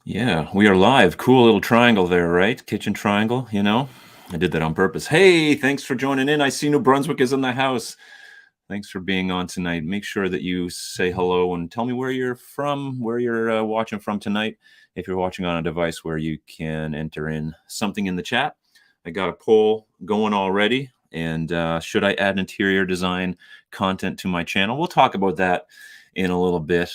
Yeah, we are live. Cool little triangle there, right? Kitchen triangle, you know? I did that on purpose. Hey, thanks for joining in. I see New Brunswick is in the house. Thanks for being on tonight. Make sure that you say hello and tell me where you're from, where you're watching from tonight. If you're watching on a device where you can enter in something in the chat, I got a poll going already. And should I add interior design content to my channel? We'll talk about that in a little bit.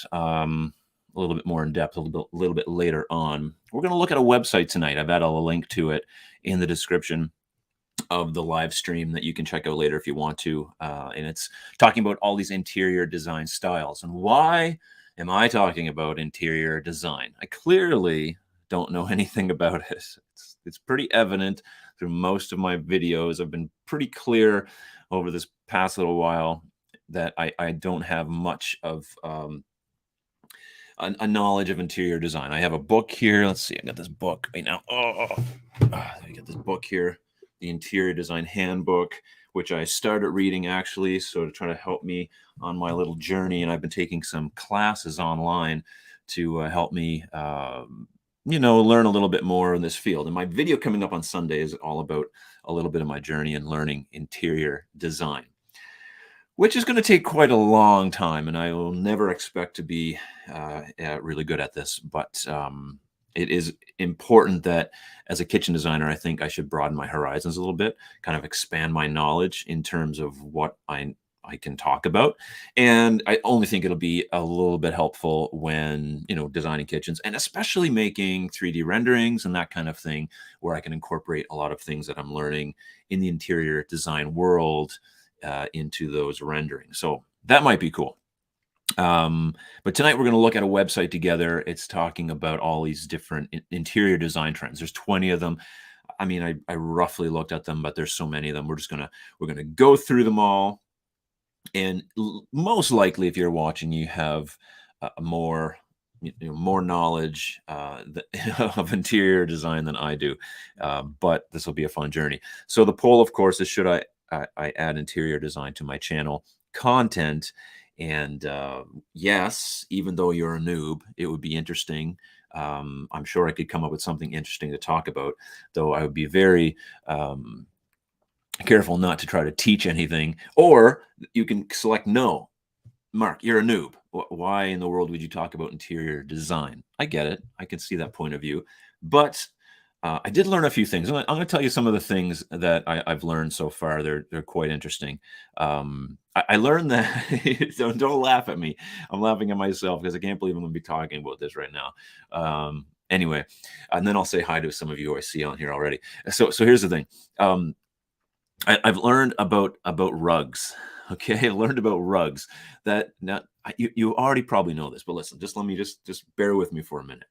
A little bit more in depth, a little bit later on. We're going to look at a website tonight. I've added a link to it in the description of the live stream that you can check out later if you want to. And it's talking about all these interior design styles. And why am I talking about interior design? I clearly don't know anything about it. It's pretty evident through most of my videos. I've been pretty clear over this past little while that I don't have much of a knowledge of interior design. I have a book here. Let's see. I got this book right now. I got this book here, the Interior Design Handbook, which I started reading actually, so to try to help me on my little journey. And I've been taking some classes online to help me, learn a little bit more in this field. And my video coming up on Sunday is all about a little bit of my journey in learning interior design, which is going to take quite a long time, and I will never expect to be really good at this. But it is important that as a kitchen designer, I think I should broaden my horizons a little bit, kind of expand my knowledge in terms of what I can talk about. And I only think it'll be a little bit helpful when, designing kitchens and especially making 3D renderings and that kind of thing, where I can incorporate a lot of things that I'm learning in the interior design world into those renderings. So that might be cool. But tonight we're going to look at a website together. It's talking about all these different interior design trends. There's 20 of them. I mean, I roughly looked at them, but there's so many of them. We're gonna go through them all. And most likely, if you're watching, you have more more knowledge of interior design than I do. But this will be a fun journey. So the poll, of course, is should I add interior design to my channel content? And yes, even though you're a noob, it would be interesting. I'm sure I could come up with something interesting to talk about, though I would be very careful not to try to teach anything. Or you can select no. Mark, you're a noob. Why in the world would you talk about interior design? I get it. I can see that point of view. But I did learn a few things. I'm going to tell you some of the things that I've learned so far. They're quite interesting. I learned that don't laugh at me. I'm laughing at myself because I can't believe I'm going to be talking about this right now. Anyway, and then I'll say hi to some of you who I see on here already. So here's the thing. I've learned about rugs. Okay, I learned about rugs that now you already probably know this, but listen, let me just bear with me for a minute.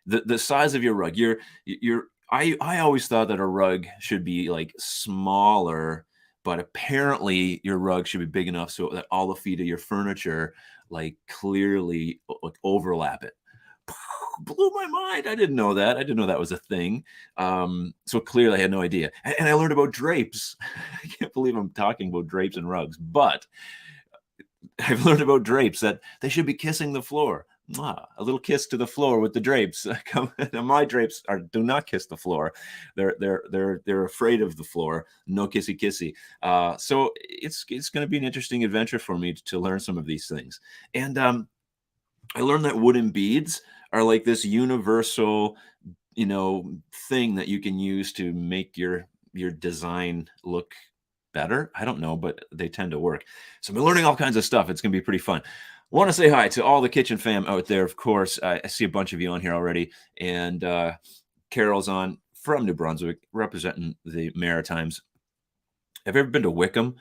The size of your rug, I always thought that a rug should be like smaller, but apparently your rug should be big enough so that all the feet of your furniture like clearly like overlap it. Blew my mind. I didn't know that. I didn't know that was a thing. So clearly I had no idea. And I learned about drapes. I can't believe I'm talking about drapes and rugs, but I've learned about drapes that they should be kissing the floor. Mwah, a little kiss to the floor with the drapes. My drapes do not kiss the floor. They're afraid of the floor. No kissy kissy. So it's going to be an interesting adventure for me to learn some of these things. And I learned that wooden beads are like this universal, thing that you can use to make your design look better. I don't know, but they tend to work. So I'm learning all kinds of stuff. It's going to be pretty fun. Want to say hi to all the kitchen fam out there. Of course, I see a bunch of you on here already, and Carol's on from New Brunswick, representing the Maritimes. Have you ever been to Wickham,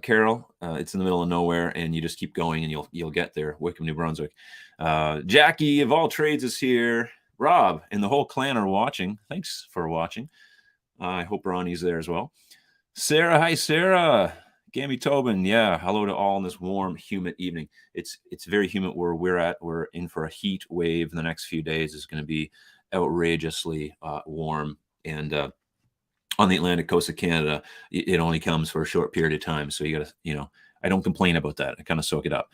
Carol? It's in the middle of nowhere, and you just keep going, and you'll get there. Wickham, New Brunswick. Jackie of all trades is here. Rob and the whole clan are watching. Thanks for watching. I hope Ronnie's there as well. Sarah, hi Sarah. Gammy Tobin, yeah. Hello to all on this warm, humid evening. It's very humid where we're at. We're in for a heat wave. The next few days is going to be outrageously warm, and on the Atlantic coast of Canada, it only comes for a short period of time. So you got to, I don't complain about that. I kind of soak it up.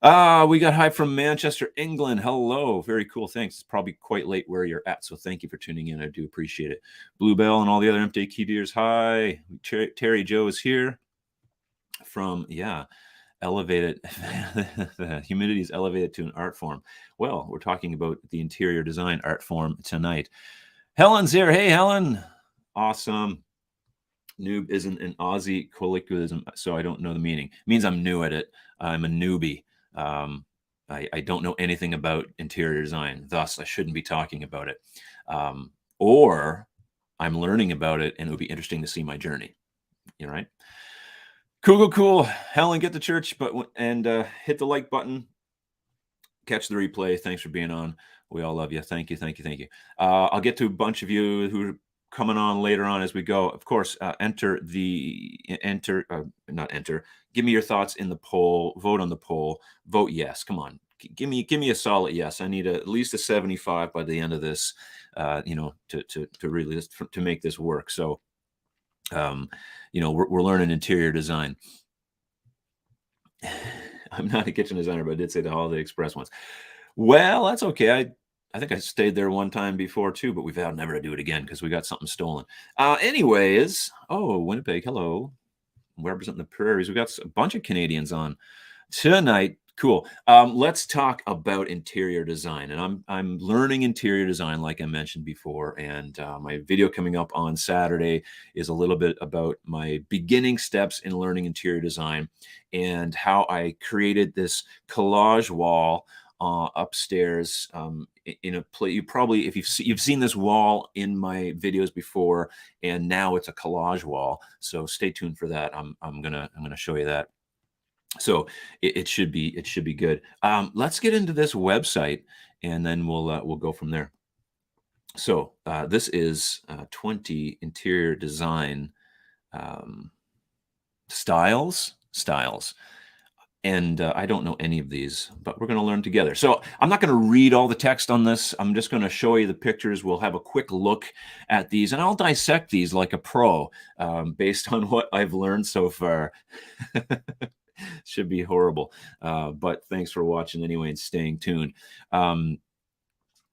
We got hi from Manchester, England. Hello. Very cool. Thanks. It's probably quite late where you're at. So thank you for tuning in. I do appreciate it. Bluebell and all the other MD Key Deers. Hi. Terry Joe is here from, yeah, elevated. The humidity is elevated to an art form. Well, we're talking about the interior design art form tonight. Helen's here. Hey, Helen. Awesome. Noob isn't an Aussie colloquialism, so I don't know the meaning. It means I'm new at it. I'm a newbie. I don't know anything about interior design, thus I shouldn't be talking about it. Or I'm learning about it, and it would be interesting to see my journey. You know, right? Cool. Helen, get to church, and hit the like button. Catch the replay. Thanks for being on. We all love you. Thank you. I'll get to a bunch of you who are coming on later on as we go. Of course, give me your thoughts in the poll. Vote on the poll. Vote yes. Come on. Give me a solid yes. I need at least a 75 by the end of this, to really to make this work. So, we're learning interior design. I'm not a kitchen designer, but I did say the Holiday Express once. Well, that's okay. I think I stayed there one time before too, but we've vowed never to do it again because we got something stolen. Anyways, Winnipeg, hello. We're representing the prairies. We got a bunch of Canadians on tonight. Cool. Let's talk about interior design, and I'm learning interior design, like I mentioned before. And my video coming up on Saturday is a little bit about my beginning steps in learning interior design and how I created this collage wall upstairs in a place. You probably, if you've seen this wall in my videos before, and now it's a collage wall. So stay tuned for that. I'm gonna show you that. So it should be good. Let's get into this website, and then we'll go from there. So this is 20 interior design styles. And I don't know any of these, but we're going to learn together. So I'm not going to read all the text on this. I'm just going to show you the pictures. We'll have a quick look at these, and I'll dissect these like a pro based on what I've learned so far. Should be horrible. But thanks for watching anyway and staying tuned.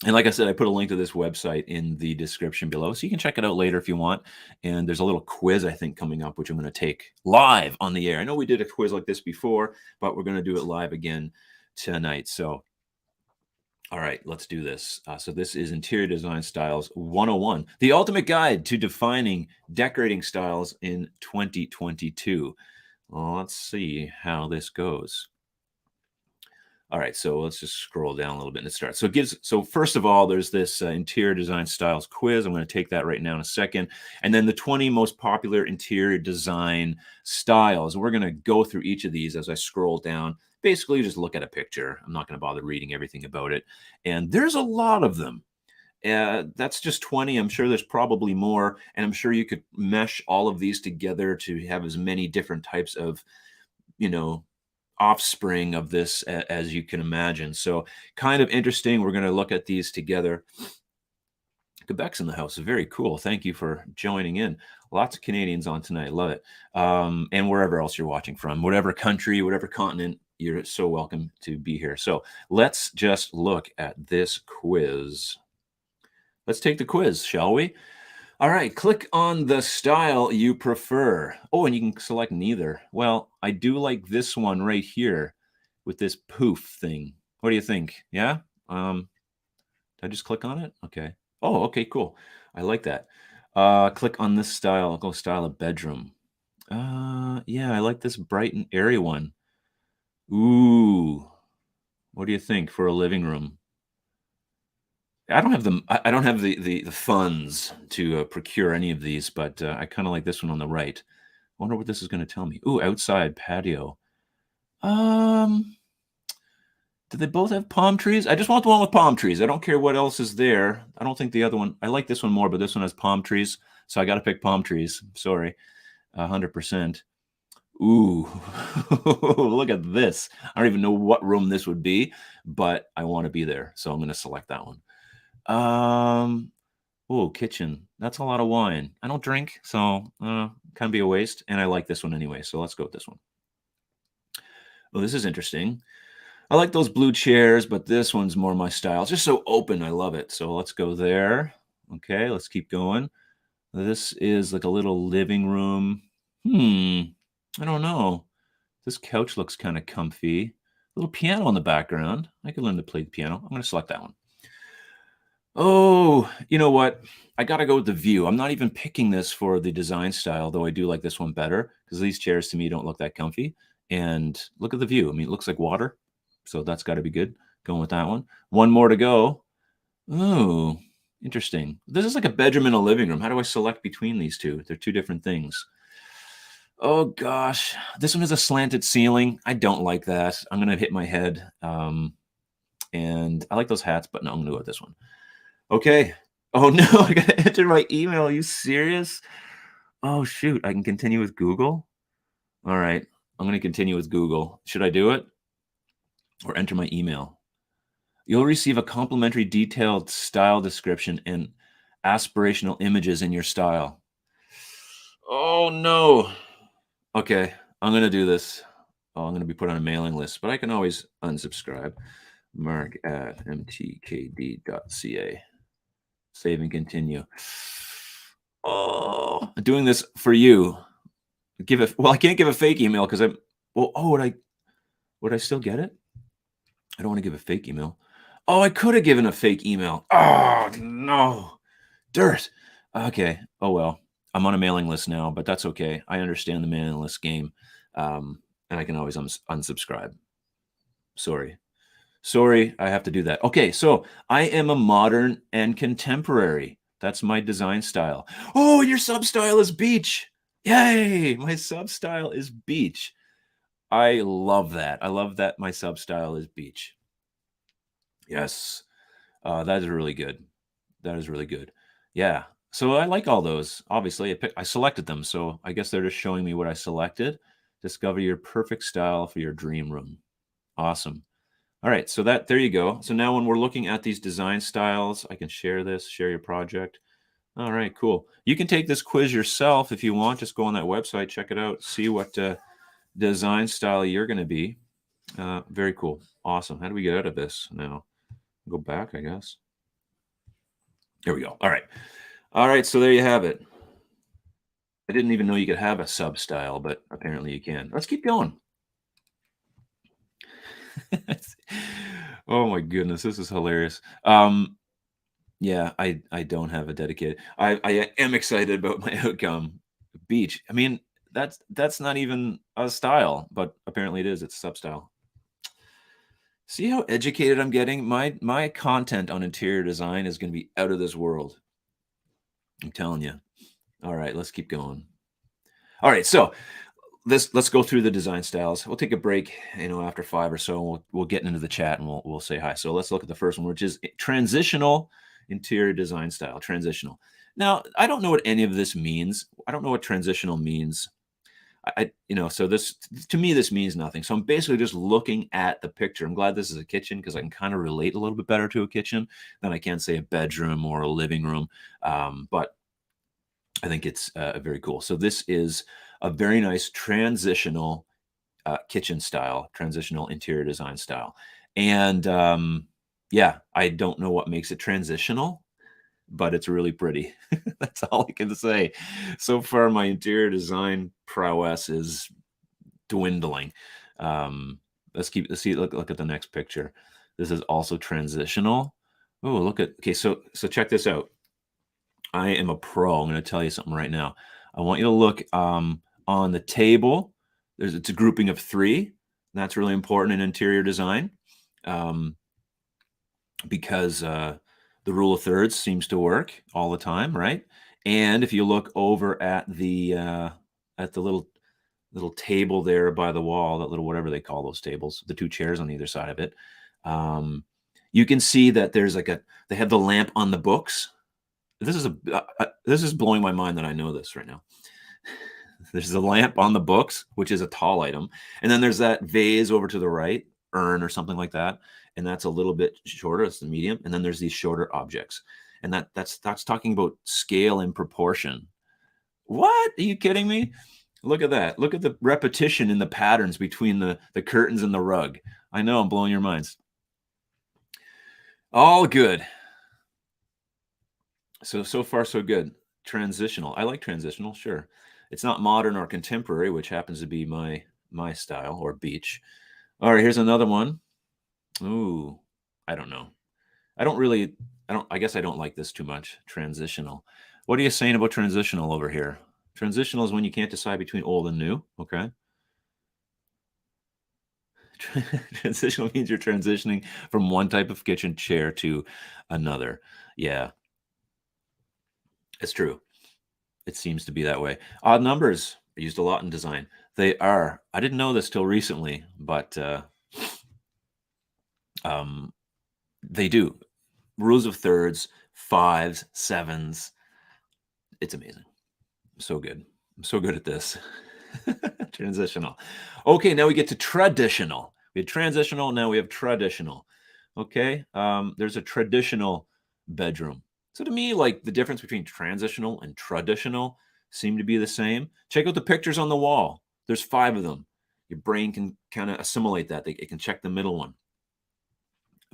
And like I said, I put a link to this website in the description below, so you can check it out later if you want. And there's a little quiz, I think, coming up, which I'm going to take live on the air. I know we did a quiz like this before, but we're going to do it live again tonight. So, all right, let's do this. So this is Interior Design Styles 101, the ultimate guide to defining decorating styles in 2022. Well, let's see how this goes. All right, so let's just scroll down a little bit and start. So first of all, there's this interior design styles quiz. I'm going to take that right now in a second. And then the 20 most popular interior design styles. We're going to go through each of these as I scroll down. Basically, just look at a picture. I'm not going to bother reading everything about it. And there's a lot of them. That's just 20. I'm sure there's probably more. And I'm sure you could mesh all of these together to have as many different types of, offspring of this as you can imagine. So kind of interesting. We're going to look at these together. Quebec's in the house. Very cool. Thank you for joining in. Lots of Canadians on tonight. Love it. And wherever else you're watching from, whatever country, whatever continent, you're so welcome to be here. So let's just look at this quiz. Let's take the quiz, shall we? All right, click on the style you prefer. Oh, and you can select neither. Well, I do like this one right here with this poof thing. What do you think? Yeah? Did I just click on it? Okay. Oh, okay, cool. I like that. Click on this style. I'll go style of bedroom. Yeah, I like this bright and airy one. Ooh. What do you think for a living room? I don't have the funds to procure any of these, but I kind of like this one on the right. Wonder what this is going to tell me. Ooh, outside patio. Do they both have palm trees? I just want the one with palm trees. I don't care what else is there. I don't think the other one. I like this one more, but this one has palm trees, so I got to pick palm trees. Sorry, 100%. Ooh, look at this. I don't even know what room this would be, but I want to be there, so I'm going to select that one. Oh, kitchen. That's a lot of wine. I don't drink, so kind of be a waste. And I like this one anyway, so let's go with this one. Oh, this is interesting. I like those blue chairs, but this one's more my style. It's just so open. I love it. So let's go there. Okay, let's keep going. This is like a little living room. I don't know. This couch looks kind of comfy. Little piano in the background. I could learn to play the piano. I'm going to select that one. Oh, you know what? I got to go with the view. I'm not even picking this for the design style, though I do like this one better because these chairs to me don't look that comfy. And look at the view. I mean, it looks like water. So that's got to be good. Going with that one. One more to go. Oh, interesting. This is like a bedroom and a living room. How do I select between these two? They're two different things. Oh gosh, this one has a slanted ceiling. I don't like that. I'm gonna hit my head. And I like those hats, but no, I'm gonna go with this one. Okay. Oh no, I gotta enter my email. Are you serious? Oh shoot, I can continue with Google. All right, I'm gonna continue with Google. Should I do it or enter my email? You'll receive a complimentary detailed style description and aspirational images in your style. Oh no. Okay, I'm gonna do this. Oh, I'm gonna be put on a mailing list, but I can always unsubscribe. Mark at mtkd.ca. Save and continue. Oh, I'm doing this for you. I can't give a fake email because I'm well, oh, would I still get it? I don't want to give a fake email. Oh, I could have given a fake email. Oh no. Dirt. Okay. Oh well. I'm on a mailing list now, but that's okay. I understand the mailing list game. And I can always unsubscribe. Sorry. Sorry, I have to do that. Okay, so I am a modern and contemporary. That's my design style. Oh, your sub style is beach. Yay! My sub style is beach. I love that. I love that my sub style is beach. Yes, that is really good. That is really good. Yeah. So I like all those. Obviously, I selected them. So I guess they're just showing me what I selected. Discover your perfect style for your dream room. Awesome. All right. So there you go. So now when we're looking at these design styles, I can share this, share your project. All right, cool. You can take this quiz yourself if you want. Just go on that website, check it out, see what design style you're going to be. Very cool. Awesome. How do we get out of this now? Go back, I guess. There we go. All right. All right. So there you have it. I didn't even know you could have a sub style, but apparently you can. Let's keep going. Oh my goodness, this is hilarious. Yeah, I don't have a dedicated. I am excited about my outcome. Beach. I mean, that's not even a style, but apparently it is. It's a sub style. See how educated I'm getting? My content on interior design is going to be out of this world. I'm telling you. All right, let's keep going. All right, so let's go through the design styles. We'll take a break, after 5 or so, and we'll get into the chat and we'll say hi. So let's look at the first one, which is transitional interior design style. Transitional. Now, I don't know what any of this means. I don't know what transitional means. So this, to me, this means nothing. So I'm basically just looking at the picture. I'm glad this is a kitchen because I can kind of relate a little bit better to a kitchen than I can say a bedroom or a living room. But I think it's very cool. So this is a very nice transitional kitchen style, transitional interior design style. And yeah, I don't know what makes it transitional, but it's really pretty. That's all I can say. So far, my interior design prowess is dwindling. Let's see. Look at the next picture. This is also transitional. Oh, okay. So check this out. I am a pro. I'm going to tell you something right now. I want you to look on the table. It's a grouping of 3. That's really important in interior design because the rule of thirds seems to work all the time, right? And if you look over at the little table there by the wall, that little whatever they call those tables, the 2 chairs on either side of it, you can see that there's they have the lamp on the books. This is blowing my mind that I know this right now. There's a lamp on the books, which is a tall item, and then there's that vase over to the right, urn or something like that, and that's a little bit shorter. It's the medium, and then there's these shorter objects, and that's talking about scale and proportion. What? Are you kidding me? Look at that. Look at the repetition in the patterns between the curtains and the rug. I know I'm blowing your minds. All good. So far so good. Transitional. I like transitional, sure. It's not modern or contemporary, which happens to be my style, or beach. All right, here's another one. Ooh, I don't know. I don't really I guess I don't like this too much. Transitional. What are you saying about transitional over here? Transitional is when you can't decide between old and new, okay? Transitional means you're transitioning from one type of kitchen chair to another. Yeah, it's true. It seems to be that way. Odd numbers are used a lot in design. They are. I didn't know this till recently, but um, they do. Rules of thirds, fives, sevens. It's amazing. So good. I'm so good at this. Transitional. Okay, now we get to traditional. We had transitional, now we have traditional. Okay, there's a traditional bedroom. So to me, like, the difference between transitional and traditional seem to be the same. Check out the pictures on the wall. There's 5 of them. Your brain can kind of assimilate that. It can check the middle one.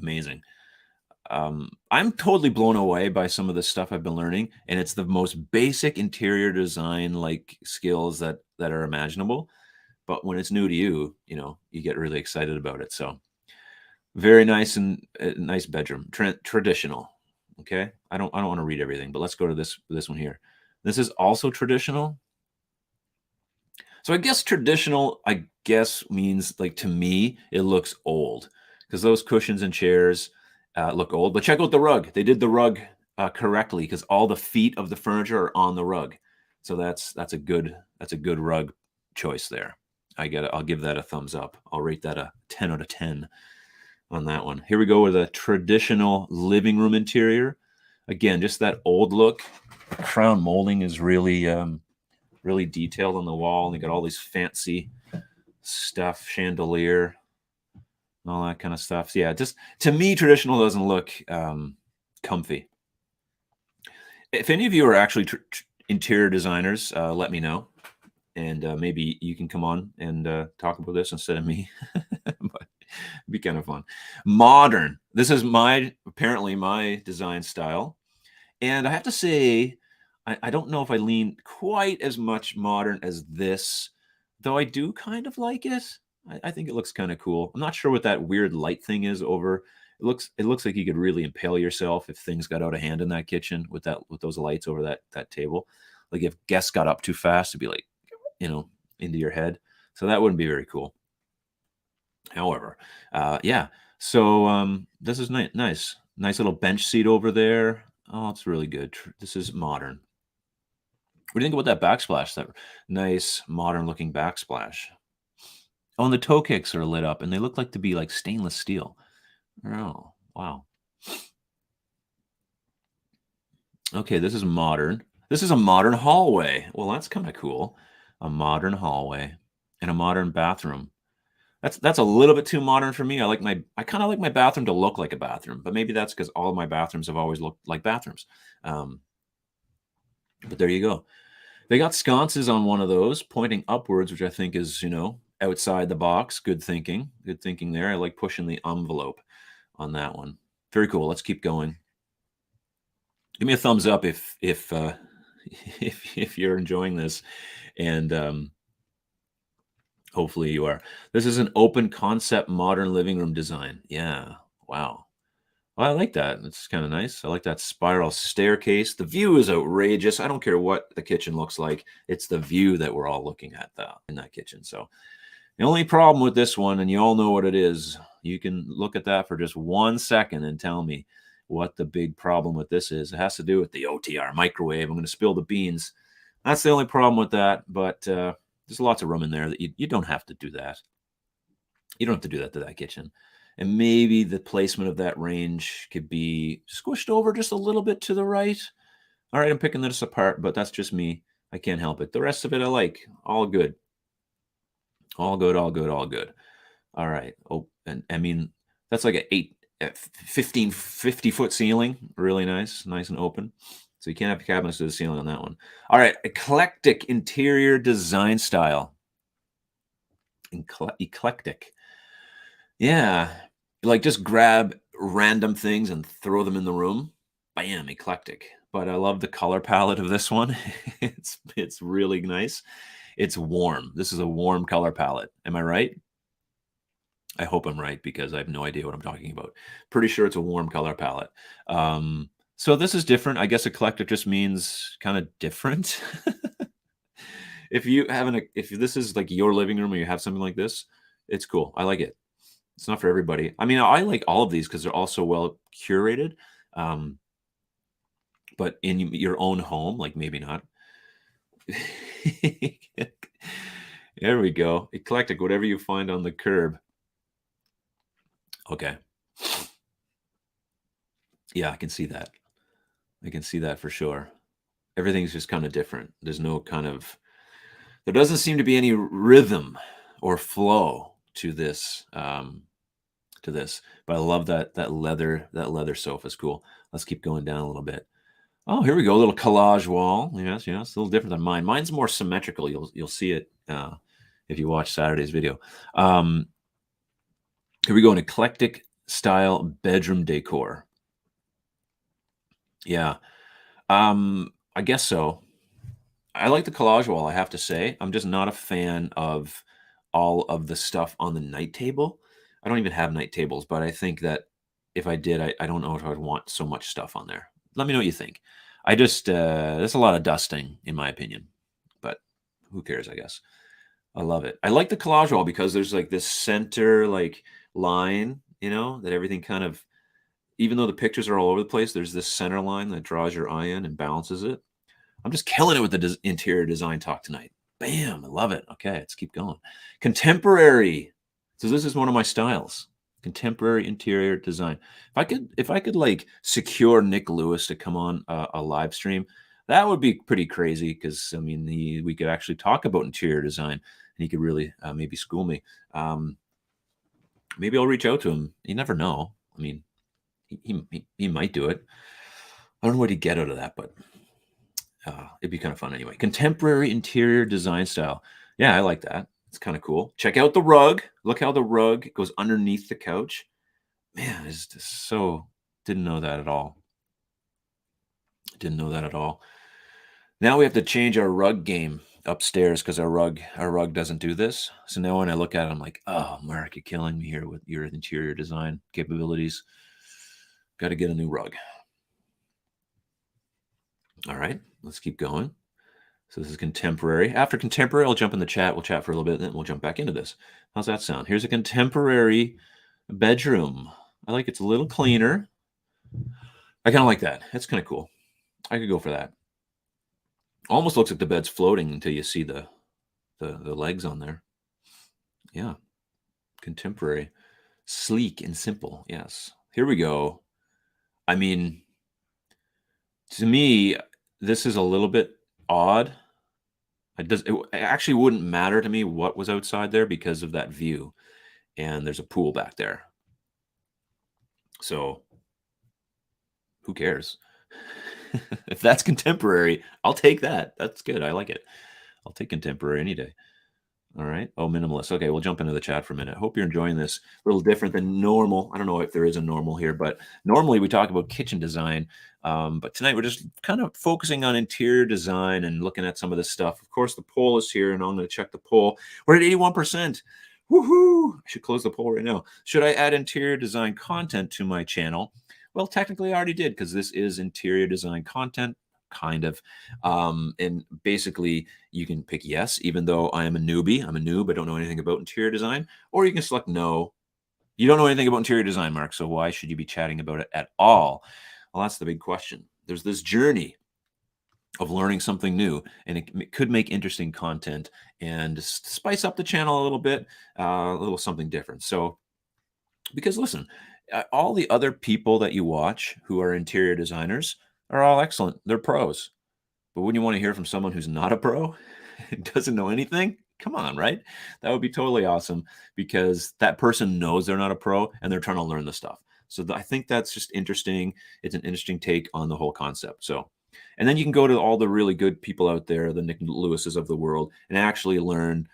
Amazing. I'm totally blown away by some of the stuff I've been learning, and it's the most basic interior design like skills that are imaginable. But when it's new to you, you get really excited about it. So very nice, and nice bedroom, traditional. Okay, I don't want to read everything, but let's go to this one here. This is also traditional. So I guess traditional, I guess, means, like, to me, it looks old because those cushions and chairs look old. But check out the rug. They did the rug correctly because all the feet of the furniture are on the rug. So that's a good rug choice there. I'll give that a thumbs up. I'll rate that a 10 out of 10 on that one. Here we go with a traditional living room interior. Again, just that old look. Crown molding is really detailed on the wall, and they got all these fancy stuff, chandelier, and all that kind of stuff. So yeah, just to me, traditional doesn't look comfy. If any of you are actually interior designers, let me know, and maybe you can come on and talk about this instead of me. But it'd be kind of fun. Modern. This is apparently my design style, and I have to say, I don't know if I lean quite as much modern as this, though I do kind of like it. I think it looks kind of cool. I'm not sure what that weird light thing is over. It looks like you could really impale yourself if things got out of hand in that kitchen with those lights over that table. Like, if guests got up too fast, it'd be like, you know, into your head. So that wouldn't be very cool. However, yeah. So this is nice. Nice little bench seat over there. Oh, it's really good. This is modern. What do you think about that backsplash? That nice modern looking backsplash. Oh, and the toe kicks are lit up, and they look like to be like stainless steel. Oh, wow. Okay, this is modern. This is a modern hallway. Well, that's kind of cool. A modern hallway and a modern bathroom. That's a little bit too modern for me. I kind of like my bathroom to look like a bathroom, but maybe that's because all of my bathrooms have always looked like bathrooms. Um, but there you go. They got sconces on one of those pointing upwards, which I think is, outside the box. Good thinking. Good thinking there. I like pushing the envelope on that one. Very cool. Let's keep going. Give me a thumbs up if if you're enjoying this, and hopefully you are. This is an open concept modern living room design. Yeah. Wow. Well, I like that. It's kind of nice. I like that spiral staircase. The view is outrageous. I don't care what the kitchen looks like. It's the view that we're all looking at in that kitchen. So the only problem with this one, and you all know what it is, you can look at that for just 1 second and tell me what the big problem with this is. It has to do with the OTR microwave. I'm going to spill the beans. That's the only problem with that. But there's lots of room in there that you don't have to do that. You don't have to do that to that kitchen. And maybe the placement of that range could be squished over just a little bit to the right. All right, I'm picking this apart, but that's just me. I can't help it. The rest of it I like. All good. All good, all good, all good. All right. Oh, and I mean, that's like a 15, 50-foot ceiling. Really nice. Nice and open. So you can't have cabinets to the ceiling on that one. All right. Eclectic interior design style. Eclectic. Yeah. Like just grab random things and throw them in the room. Bam, eclectic. But I love the color palette of this one. It's really nice. It's warm. This is a warm color palette. Am I right? I hope I'm right because I have no idea what I'm talking about. Pretty sure it's a warm color palette. So this is different. I guess eclectic just means kind of different. If this is like your living room or you have something like this, it's cool. I like it. It's not for everybody. I mean, I like all of these because they're all so well curated. Um, but in your own home, like maybe not. There we go. Eclectic, whatever you find on the curb. Okay. Yeah, I can see that. I can see that for sure. Everything's just kind of different. There doesn't seem to be any rhythm or flow to this. But I love that leather sofa is cool. Let's keep going down a little bit. Oh, here we go. A little collage wall. Yes, yes, a little different than mine. Mine's more symmetrical. You'll see it if you watch Saturday's video. Um, Here we go. An eclectic style bedroom decor. Yeah. I guess so. I like the collage wall, I have to say. I'm just not a fan of all of the stuff on the night table. I don't even have night tables, but I think that if I did, I don't know if I would want so much stuff on there. Let me know what you think. I just there's a lot of dusting in my opinion, but who cares, I guess. I love it. I like the collage wall because there's like this center like line, that everything kind of, even though the pictures are all over the place, there's this center line that draws your eye in and balances it. I'm just killing it with the interior design talk tonight. Bam, I love it. Okay, let's keep going. Contemporary. So this is one of my styles. Contemporary interior design. If I could like secure Nick Lewis to come on a live stream, that would be pretty crazy because I mean we could actually talk about interior design and he could really maybe school me. Maybe I'll reach out to him. You never know. I mean, he might do it. I don't know what he'd get out of that, but it'd be kind of fun anyway. Contemporary interior design style. Yeah, I like that. It's kind of cool. Check out the rug. Look how the rug goes underneath the couch. Man, it's just so didn't know that at all. Didn't know that at all. Now we have to change our rug game upstairs because our rug doesn't do this. So now when I look at it, I'm like, oh, Mark, you're killing me here with your interior design capabilities. Got to get a new rug. All right, let's keep going. So this is contemporary. After contemporary, I'll jump in the chat. We'll chat for a little bit, and then we'll jump back into this. How's that sound? Here's a contemporary bedroom. I like it's a little cleaner. I kind of like that. That's kind of cool. I could go for that. Almost looks like the bed's floating until you see the legs on there. Yeah, contemporary, sleek and simple. Yes. Here we go. I mean, to me, this is a little bit odd. It actually wouldn't matter to me what was outside there because of that view, and there's a pool back there. So, who cares? If that's contemporary, I'll take that. That's good. I like it. I'll take contemporary any day. All right. Oh, minimalist. Okay, we'll jump into the chat for a minute. Hope you're enjoying this. A little different than normal. I don't know if there is a normal here, but normally we talk about kitchen design. But tonight we're just kind of focusing on interior design and looking at some of this stuff. Of course, the poll is here, and I'm going to check the poll. We're at 81%. Woohoo! I should close the poll right now. Should I add interior design content to my channel? Well, technically, I already did because this is interior design content, kind of. And basically, you can pick yes, even though I am a newbie. I'm a noob. I don't know anything about interior design. Or you can select no. You don't know anything about interior design, Mark, so why should you be chatting about it at all? Well, that's the big question. There's this journey of learning something new, and it could make interesting content and spice up the channel a little bit, a little something different. So, because listen, all the other people that you watch who are interior designers are all excellent. They're pros. But wouldn't you want to hear from someone who's not a pro and doesn't know anything? Come on, right? That would be totally awesome because that person knows they're not a pro and they're trying to learn the stuff. So I think that's just interesting. It's an interesting take on the whole concept. So And then you can go to all the really good people out there, the Nick Lewises of the world, and actually learn,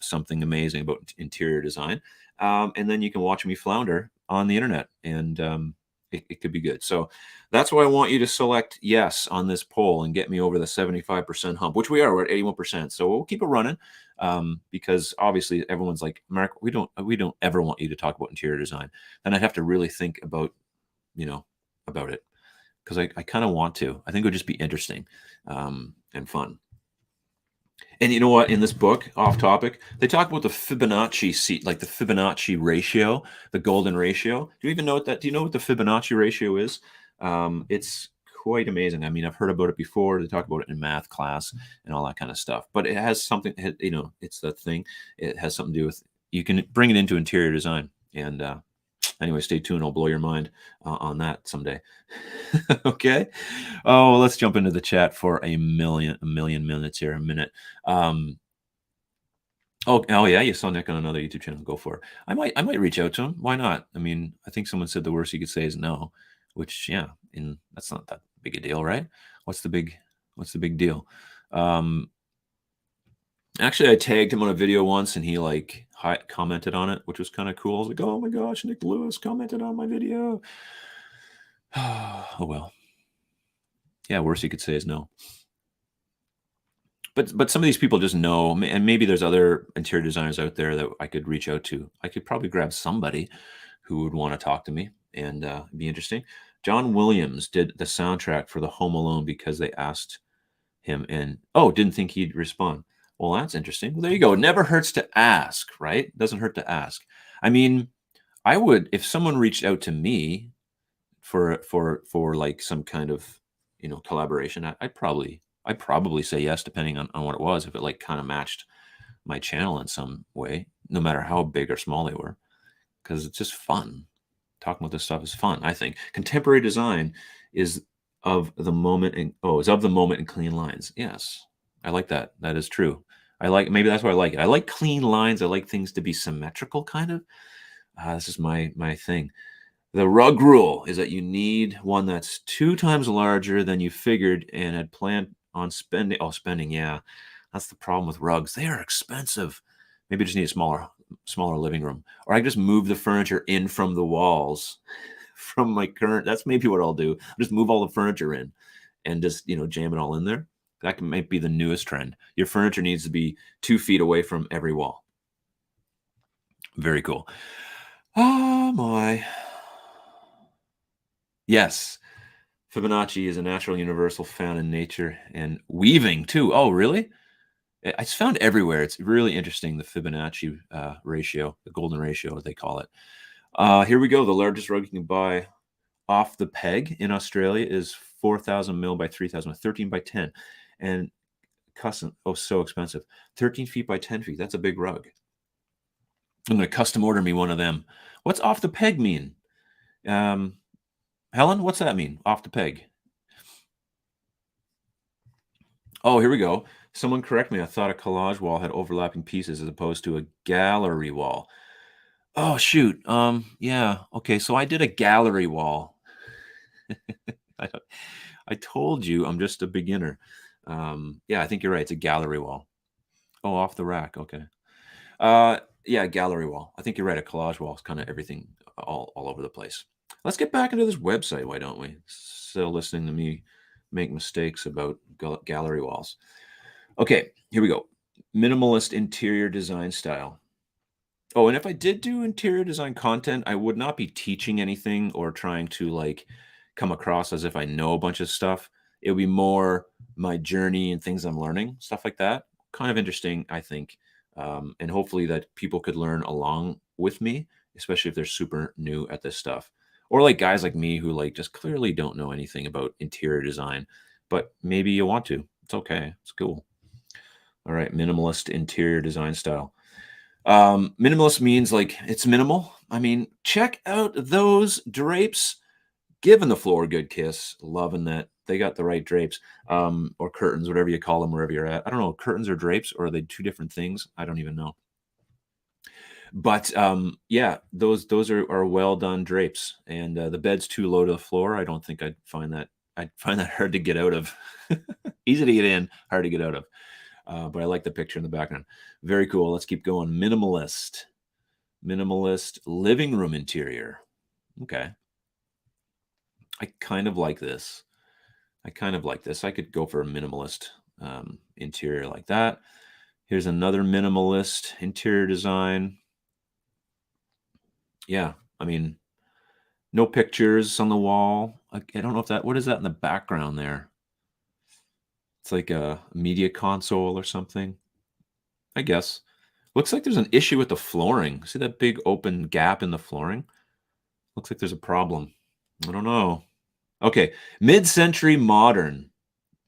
something amazing about interior design. And then you can watch me flounder on the internet, and it could be good. So that's why I want you to select yes on this poll and get me over the 75% hump, which we are. We're at 81%. So we'll keep it running, because obviously everyone's like, Mark, we don't ever want you to talk about interior design. Then I'd have to really think about it, because I kind of want to. I think it would just be interesting, and fun. And you know what? In this book, off topic, they talk about the Fibonacci like the Fibonacci ratio, the golden ratio. Do you even know what that? Do you know what the Fibonacci ratio is? It's quite amazing. I mean, I've heard about it before. They talk about it in math class and all that kind of stuff. But it has something. It's that thing. It has something to do with. You can bring it into interior design. And anyway, stay tuned. I'll blow your mind on that someday. Okay. Oh, let's jump into the chat for a million minutes here. A minute. Oh yeah, you saw Nick on another YouTube channel. Go for it. I might reach out to him. Why not? I mean, I think someone said the worst you could say is no, which yeah, that's not that big a deal, right? What's the big deal? Actually, I tagged him on a video once, and he commented on it, which was kind of cool. I was like, oh my gosh, Nick Lewis commented on my video. Oh well. Yeah, worst you could say is no. But some of these people just know, and maybe there's other interior designers out there that I could reach out to. I could probably grab somebody who would want to talk to me, and be interesting. John Williams did the soundtrack for the Home Alone because they asked him, and didn't think he'd respond. Well, that's interesting. Well, there you go. It never hurts to ask, right? It doesn't hurt to ask. I mean, I would, if someone reached out to me for like some kind of collaboration, I'd probably say yes, depending on what it was, if it like kind of matched my channel in some way, no matter how big or small they were, because it's just fun. Talking about this stuff is fun. I think contemporary design is of the moment and clean lines. Yes, I like that. That is true. Maybe that's why I like it. I like clean lines. I like things to be symmetrical, kind of. This is my thing. The rug rule is that you need one that's 2 times larger than you figured and had planned on spending. Oh, spending, yeah. That's the problem with rugs. They are expensive. Maybe I just need a smaller living room. Or I just move the furniture in from the walls from my current. That's maybe what I'll do. Just move all the furniture in and just, jam it all in there. That might be the newest trend. Your furniture needs to be 2 feet away from every wall. Very cool. Oh, my. Yes. Fibonacci is a natural universal found in nature and weaving too. Oh, really? It's found everywhere. It's really interesting, the Fibonacci ratio, the golden ratio, as they call it. Here we go. The largest rug you can buy off the peg in Australia is 4,000 mil by 3,000, 13 by 10. And custom, so expensive. 13 feet by 10 feet. That's a big rug. I'm going to custom order me one of them. What's off the peg mean? Helen, what's that mean? Off the peg. Oh, here we go. Someone correct me. I thought a collage wall had overlapping pieces as opposed to a gallery wall. Oh, shoot. Yeah. Okay. So I did a gallery wall. I told you I'm just a beginner. Yeah, I think you're right. It's a gallery wall. Oh, off the rack. Okay. Yeah, gallery wall. I think you're right. A collage wall is kind of everything all over the place. Let's get back into this website. Why don't we? Still listening to me make mistakes about gallery walls. Okay, here we go. Minimalist interior design style. Oh, and if I did do interior design content, I would not be teaching anything or trying to come across as if I know a bunch of stuff. It would be more my journey and things I'm learning, stuff like that. Kind of interesting, I think. And hopefully that people could learn along with me, especially if they're super new at this stuff. Or like guys like me who just clearly don't know anything about interior design, but maybe you want to. It's okay. It's cool. All right, minimalist interior design style. Minimalist means it's minimal. I mean, check out those drapes. Giving the floor a good kiss. Loving that. They got the right drapes, or curtains, whatever you call them, wherever you're at. I don't know, curtains or drapes, or are they two different things? I don't even know. But yeah, those are well done drapes. And the bed's too low to the floor. I don't think I'd find that. I find that hard to get out of. Easy to get in, hard to get out of. But I like the picture in the background. Very cool. Let's keep going. Minimalist. Minimalist living room interior. Okay. I kind of like this. I kind of like this. I could go for a minimalist interior like that. Here's another minimalist interior design. Yeah, I mean, no pictures on the wall. I don't know if that, what is that in the background there? It's like a media console or something, I guess. Looks like there's an issue with the flooring. See that big open gap in the flooring? Looks like there's a problem. I don't know. Okay, mid-century modern.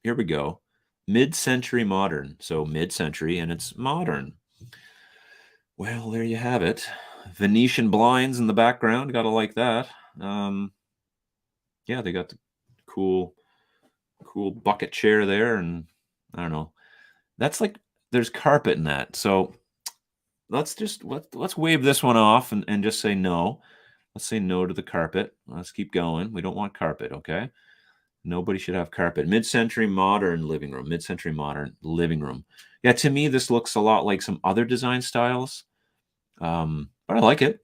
Here we go. Mid-century modern. So mid-century and it's modern. Well, there you have it. Venetian blinds in the background. Gotta like that. Yeah, they got the cool, cool bucket chair there, and I don't know. That's like there's carpet in that. So let's wave this one off and just say no. Let's say no to the carpet. Let's keep going. We don't want carpet, okay? Nobody should have carpet. Mid-century modern living room. Mid-century modern living room. Yeah, to me, this looks a lot like some other design styles. But I like it.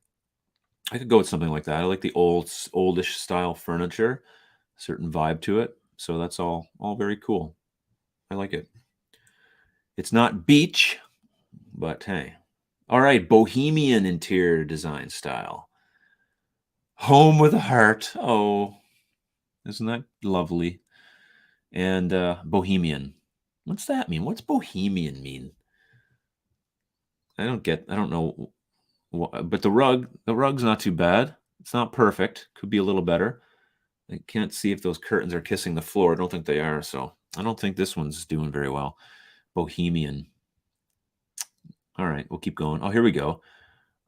I could go with something like that. I like the oldish style furniture, certain vibe to it. So that's all very cool. I like it. It's not beach, but hey. All right, bohemian interior design style. Home with a heart. Oh, isn't that lovely? And bohemian. What's that mean? What's bohemian mean? I don't know. But the rug's not too bad. It's not perfect. Could be a little better. I can't see if those curtains are kissing the floor. I don't think they are. So I don't think this one's doing very well. Bohemian. All right, we'll keep going. Oh, here we go.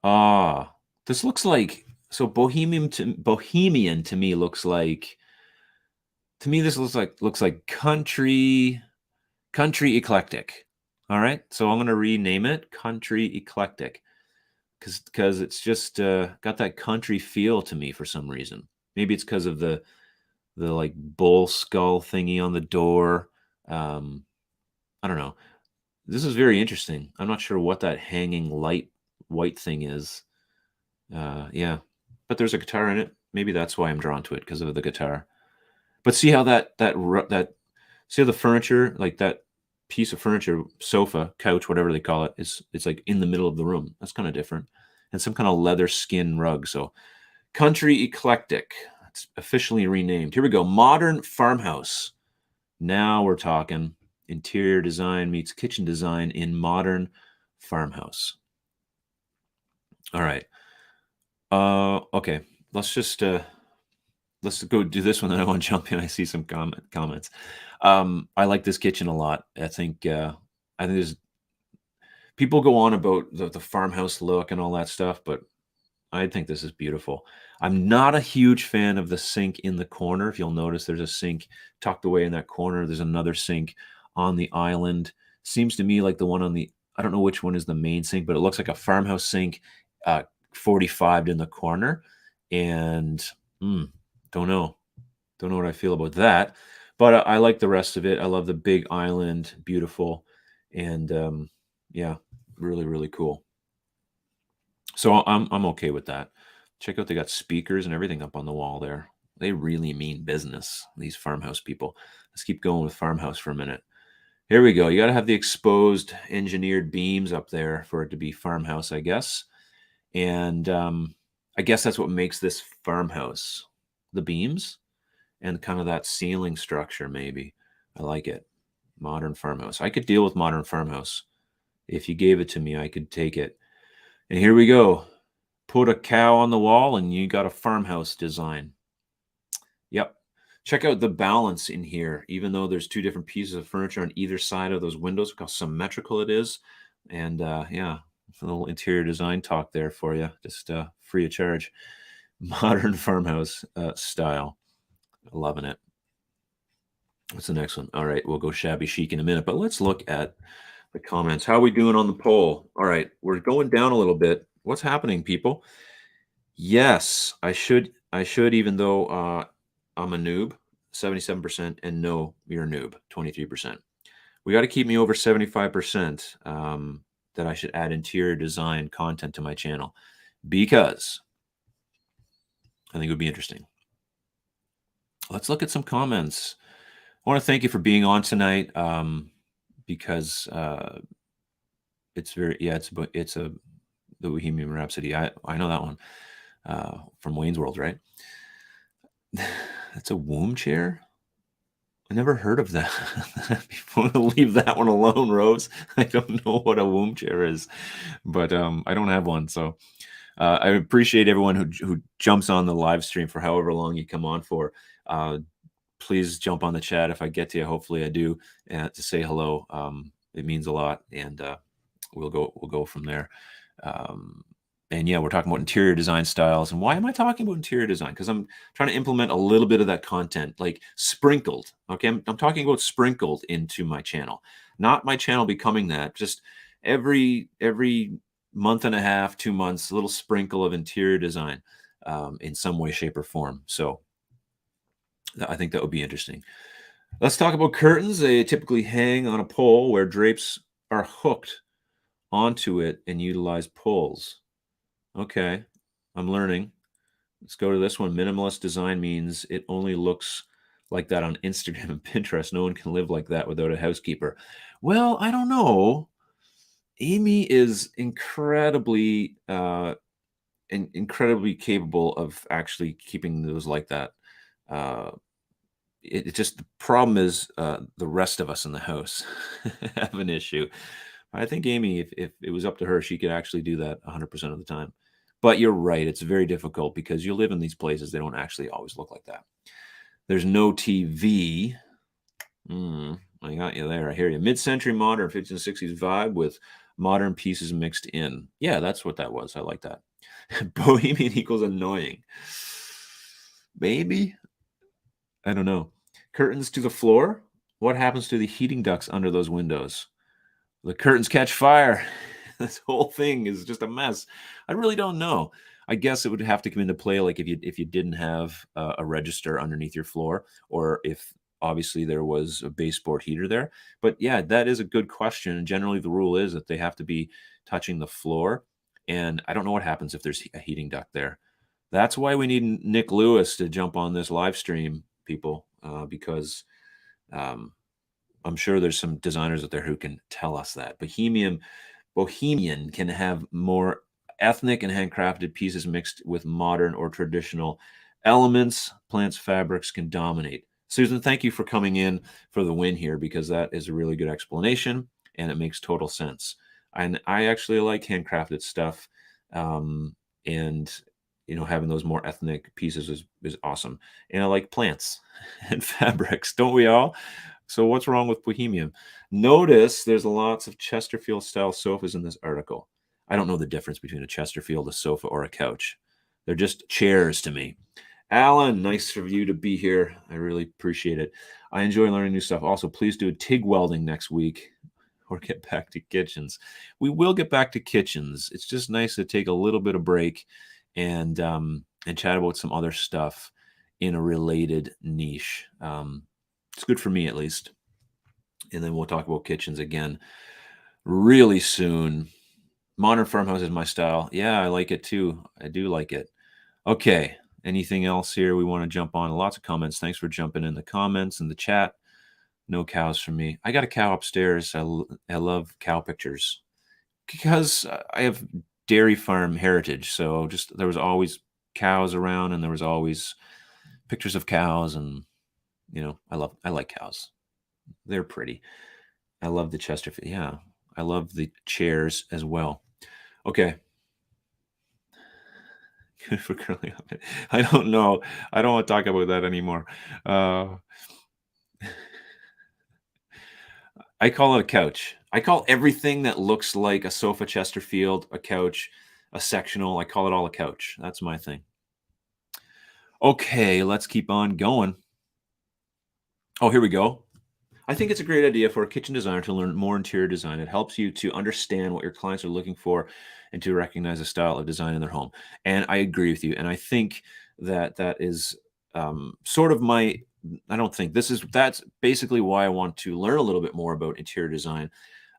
Ah, this looks like so bohemian to me looks like this looks like country eclectic. All right, so I'm gonna rename it country eclectic because it's just got that country feel to me for some reason. Maybe it's because of the like bull skull thingy on the door. I don't know. This is very interesting. I'm not sure what that hanging light white thing is. Yeah, but there's a guitar in it. Maybe that's why I'm drawn to it because of the guitar. But see how that see how the furniture, like that piece of furniture, sofa, couch, whatever they call it, is it's like in the middle of the room. That's kind of different, and some kind of leather skin rug. So, country eclectic. It's officially renamed. Here we go. Modern farmhouse. Now we're talking interior design meets kitchen design in modern farmhouse. All right. Okay. Let's go do this one. Then I want to jump in. I see some comments. I like this kitchen a lot. I think there's people go on about the farmhouse look and all that stuff, but I think this is beautiful. I'm not a huge fan of the sink in the corner. If you'll notice, there's a sink tucked away in that corner. There's another sink on the island. Seems to me like the one on the, I don't know which one is the main sink, but it looks like a farmhouse sink, 45'd in the corner. And don't know. Don't know what I feel about that. But I like the rest of it. I love the big island, beautiful. And yeah, really, really cool. So I'm okay with that. Check out, they got speakers and everything up on the wall there. They really mean business, these farmhouse people. Let's keep going with farmhouse for a minute. Here we go. You got to have the exposed engineered beams up there for it to be farmhouse, I guess. And I guess that's what makes this farmhouse. The beams and kind of that ceiling structure, maybe. I like it. Modern farmhouse. I could deal with modern farmhouse. If you gave it to me, I could take it. And here we go. Put a cow on the wall and you got a farmhouse design. Yep. Check out the balance in here. Even though there's two different pieces of furniture on either side of those windows, look how symmetrical it is. And yeah, a little interior design talk there for you, just free of charge. Modern farmhouse style. Loving it. What's the next one? All right, we'll go shabby chic in a minute, but let's look at the comments. How are we doing on the poll? All right, we're going down a little bit. What's happening, people? Yes, I should, even though I'm a noob. 77%, and no, you're a noob, 23%. We got to keep me over 75% that I should add interior design content to my channel, because I think it would be interesting. Let's look at some comments. I want to thank you for being on tonight, because it's very, yeah, it's the Bohemian Rhapsody. I know that one from Wayne's World, right? That's a womb chair. I never heard of that. Before, leave that one alone, Rose. I don't know what a womb chair is, but I don't have one. So I appreciate everyone who jumps on the live stream for however long you come on for. Please jump on the chat if I get to you. Hopefully I do, to say hello. It means a lot, and we'll go from there. And yeah, we're talking about interior design styles. And why am I talking about interior design? Because I'm trying to implement a little bit of that content, like sprinkled. Okay, I'm talking about sprinkled into my channel, not my channel becoming that. Just every month and a half, 2 months, a little sprinkle of interior design in some way, shape, or form. So I think that would be interesting. Let's talk about curtains. They typically hang on a pole where drapes are hooked onto it and utilize pulls. Okay, I'm learning. Let's go to this one. Minimalist design means it only looks like that on Instagram and Pinterest. No one can live like that without a housekeeper. Well, I don't know. Amy is incredibly incredibly capable of actually keeping those like that. It just, the problem is the rest of us in the house have an issue. I think Amy, if it was up to her, she could actually do that 100% of the time. But you're right, it's very difficult because you live in these places, they don't actually always look like that. There's no TV. I got you there. I hear you. Mid-century modern 50s and 60s vibe with modern pieces mixed in. Yeah, that's what that was. I like that. Bohemian equals annoying. Maybe. I don't know. Curtains to the floor. What happens to the heating ducts under those windows? The curtains catch fire. This whole thing is just a mess. I really don't know. I guess it would have to come into play, like if you didn't have a register underneath your floor, or if obviously there was a baseboard heater there. But yeah, that is a good question. And generally, the rule is that they have to be touching the floor. And I don't know what happens if there's a heating duct there. That's why we need Nick Lewis to jump on this live stream, people, because I'm sure there's some designers out there who can tell us that. Bohemian can have more ethnic and handcrafted pieces mixed with modern or traditional elements. Plants, fabrics can dominate. Susan, thank you for coming in for the win here, because that is a really good explanation and it makes total sense. And I actually like handcrafted stuff, and having those more ethnic pieces is awesome. And I like plants and fabrics, don't we all? So what's wrong with Bohemian? Notice there's lots of Chesterfield style sofas in this article. I don't know the difference between a Chesterfield, a sofa, or a couch. They're just chairs to me. Alan, nice of you to be here. I really appreciate it. I enjoy learning new stuff. Also, please do TIG welding next week, or get back to kitchens. We will get back to kitchens. It's just nice to take a little bit of break and chat about some other stuff in a related niche. It's good for me, at least. And then we'll talk about kitchens again really soon. Modern farmhouse is my style. Yeah, I like it too. I do like it. Okay. Anything else here we want to jump on? Lots of comments. Thanks for jumping in the comments and the chat. No cows for me. I got a cow upstairs. I love cow pictures because I have dairy farm heritage. So just there was always cows around, and there was always pictures of cows, and I like cows. They're pretty. I love the Chesterfield. Yeah, I love the chairs as well. Okay. Good for curling up. I don't know. I don't want to talk about that anymore. I call it a couch. I call everything that looks like a sofa Chesterfield, a couch, a sectional. I call it all a couch. That's my thing. Okay, let's keep on going. Oh, here we go. I think it's a great idea for a kitchen designer to learn more interior design. It helps you to understand what your clients are looking for and to recognize a style of design in their home. And I agree with you. And I think that is sort of my I don't think that's basically why I want to learn a little bit more about interior design.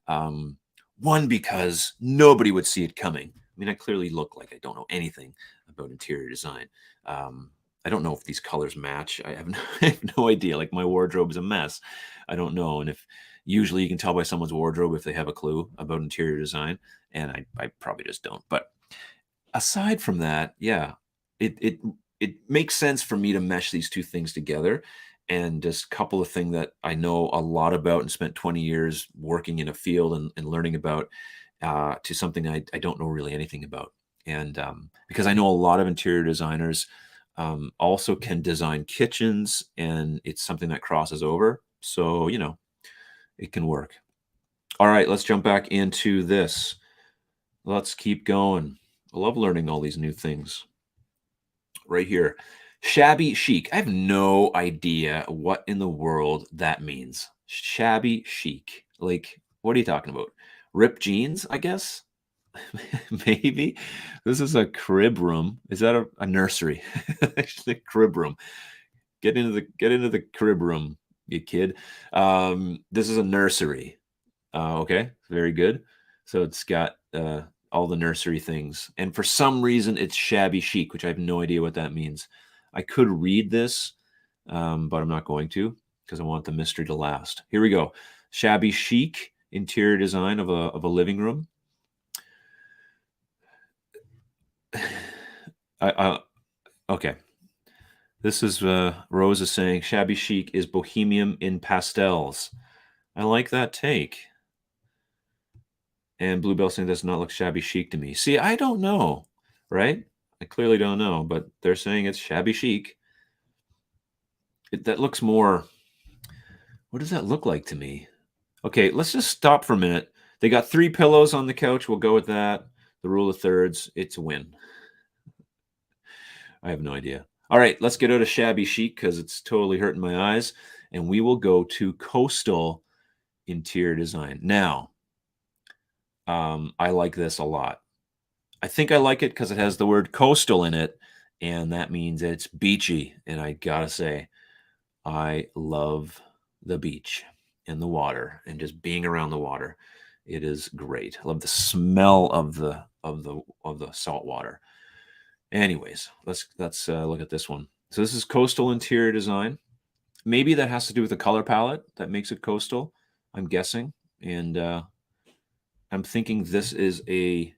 Um, one, because nobody would see it coming. I mean, I clearly look like I don't know anything about interior design. Um, I don't know if these colors match. I have no, I have no idea. Like my wardrobe is a mess. I don't know. And if usually you can tell by someone's wardrobe if they have a clue about interior design, and I probably just don't. But aside from that, yeah, it makes sense for me to mesh these two things together and just couple a thing that I know a lot about and spent 20 years working in a field and learning about to something I don't know really anything about. And because I know a lot of interior designers also can design kitchens, and it's something that crosses over. So, it can work. All right, let's jump back into this. Let's keep going. I love learning all these new things. Right here. Shabby chic. I have no idea what in the world that means. Shabby chic. Like, what are you talking about? Ripped jeans, I guess? Maybe. This is a crib room. Is that a nursery? Actually, crib room. Get into the crib room, you kid. This is a nursery. Okay, very good. So it's got all the nursery things, and for some reason it's shabby chic, which I have no idea what that means. I could read this, but I'm not going to because I want the mystery to last. Here we go. Shabby chic interior design of a living room. Okay. This is Rose is saying shabby chic is bohemian in pastels. I like that take. And Bluebell saying does not look shabby chic to me. See, I don't know, right? I clearly don't know, but they're saying it's shabby chic. That looks more. What does that look like to me? Okay, let's just stop for a minute. They got 3 pillows on the couch. We'll go with that. The rule of thirds. It's a win. I have no idea. All right, let's get out of shabby chic because it's totally hurting my eyes. And we will go to coastal interior design. Now, I like this a lot. I think I like it because it has the word coastal in it, and that means it's beachy. And I gotta say, I love the beach and the water and just being around the water. It is great. I love the smell of the salt water. Anyways, let's look at this one. So this is coastal interior design. Maybe that has to do with the color palette that makes it coastal. I'm guessing, and I'm thinking this is a.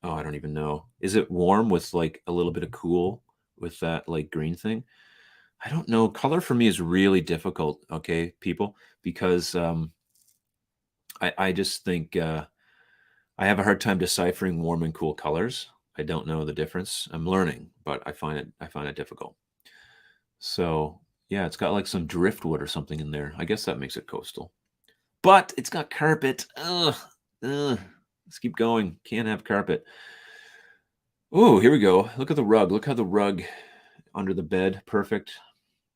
Oh, I don't even know. Is it warm with like a little bit of cool with that like green thing? I don't know. Color for me is really difficult, okay, people, because I just think I have a hard time deciphering warm and cool colors. I don't know the difference. I'm learning, but I find it difficult. So yeah, it's got like some driftwood or something in there. I guess that makes it coastal. But it's got carpet. Ugh, ugh. Let's keep going. Can't have carpet. Oh, here we go. Look at the rug. Look how the rug under the bed. Perfect.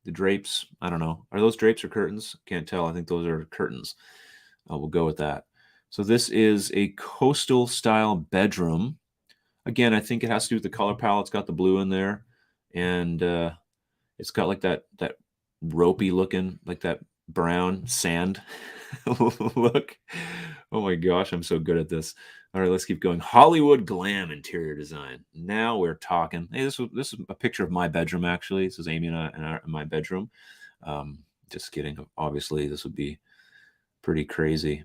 The drapes. I don't know. Are those drapes or curtains? Can't tell. I think those are curtains. We'll go with that. So this is a coastal style bedroom. Again, I think it has to do with the color palette. It's got the blue in there, and it's got like that ropey looking, like that brown sand look. Oh my gosh, I'm so good at this. All right, let's keep going. Hollywood glam interior design. Now we're talking. Hey, this is a picture of my bedroom actually. This is Amy and I in my bedroom. Just kidding. Obviously, this would be pretty crazy.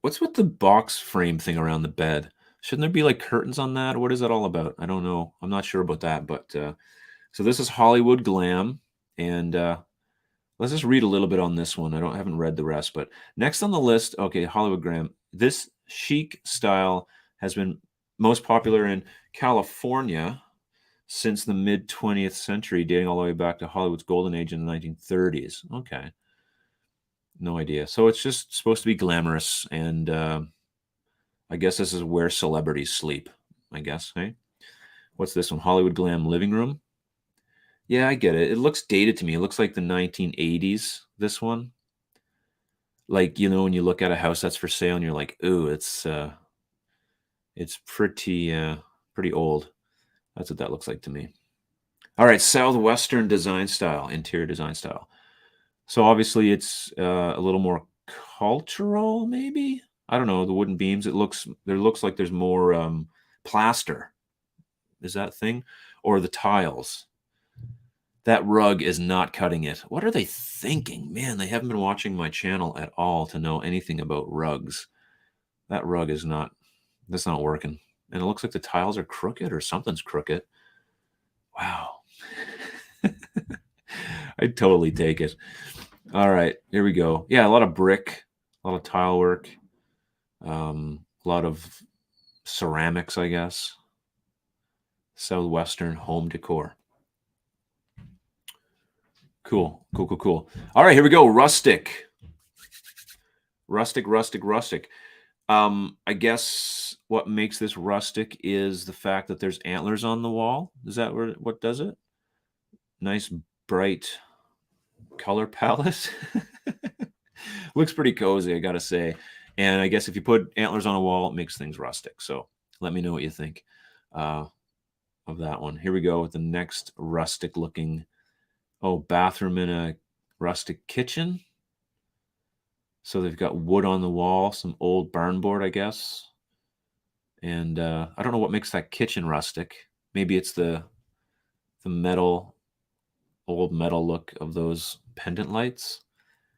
What's with the box frame thing around the bed? Shouldn't there be like curtains on that? What is that all about? I don't know. I'm not sure about that, but so this is Hollywood glam, and let's just read a little bit on this one. Haven't read the rest, but next on the list, okay, Hollywood glam. This chic style has been most popular in California since the mid 20th century, dating all the way back to Hollywood's golden age in the 1930s. Okay, no idea. So it's just supposed to be glamorous, and I guess this is where celebrities sleep. I guess, hey? What's this one? Hollywood glam living room. Yeah, I get it. It looks dated to me. It looks like the 1980s, this one. Like, when you look at a house that's for sale and you're like, "Ooh, it's pretty old." That's what that looks like to me. All right, Southwestern design style, interior design style. So obviously it's a little more cultural, maybe. I don't know. The wooden beams. Looks like there's more plaster. Is that a thing? Or the tiles. That rug is not cutting it. What are they thinking? Man, they haven't been watching my channel at all to know anything about rugs. That rug is not, that's not working. And it looks like the tiles are crooked or something's crooked. Wow. I'd totally take it. All right, here we go. Yeah, a lot of brick, a lot of tile work, a lot of ceramics, I guess. Southwestern home decor. Cool, cool, cool, cool. All right, here we go. Rustic. Rustic, rustic, rustic. I guess what makes this rustic is the fact that there's antlers on the wall. Is that what does it? Nice, bright color palette. Looks pretty cozy, I gotta say. And I guess if you put antlers on a wall, it makes things rustic. So let me know what you think of that one. Here we go with the next rustic looking, bathroom in a rustic kitchen. So they've got wood on the wall, some old barn board, I guess. And I don't know what makes that kitchen rustic. Maybe it's the metal, old metal look of those pendant lights.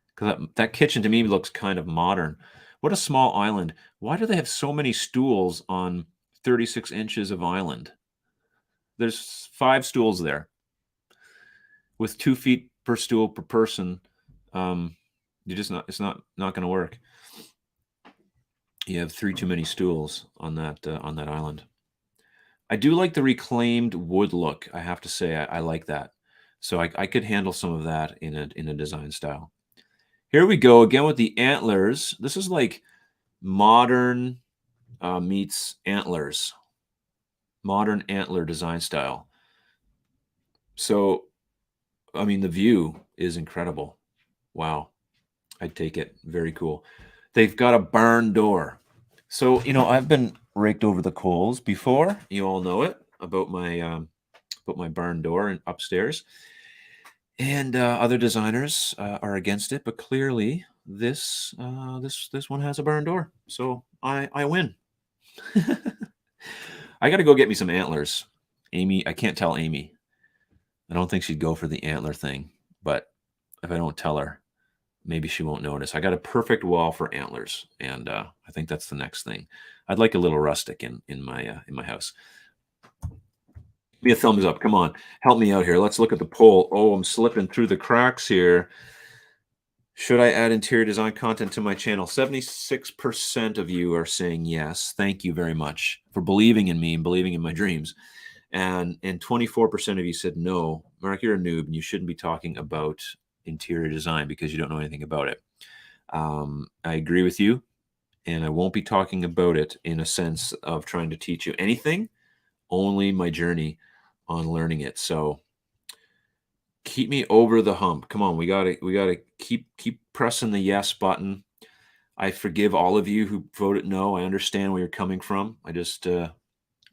Because that kitchen to me looks kind of modern. What a small island. Why do they have so many stools on 36 inches of island? There's 5 stools there with 2 feet per stool per person. It's not going to work. You have 3 too many stools on that island. I do like the reclaimed wood look. I have to say, I like that. So I could handle some of that in a design style. Here we go again with the antlers. This is like modern meets antlers. Modern antler design style. So, I mean, the view is incredible. Wow. I'd take it. Very cool. They've got a barn door. So, I've been raked over the coals before. You all know it about my barn door and upstairs. And other designers are against it, but clearly this one has a barn door, so I win. I got to go get me some antlers. Amy, I can't tell Amy. I don't think she'd go for the antler thing, but if I don't tell her, maybe she won't notice. I got a perfect wall for antlers, and I think that's the next thing. I'd like a little rustic in my house. Give me a thumbs up. Come on, help me out here. Let's look at the poll. Oh, I'm slipping through the cracks here. Should I add interior design content to my channel? 76% of you are saying yes. Thank you very much for believing in me and believing in my dreams. And 24% of you said no. Mark, you're a noob and you shouldn't be talking about interior design because you don't know anything about it. I agree with you, and I won't be talking about it in a sense of trying to teach you anything, only my journey on learning it. So keep me over the hump. Come on, we gotta keep pressing the yes button. I forgive all of you who voted no. I understand where you're coming from. I just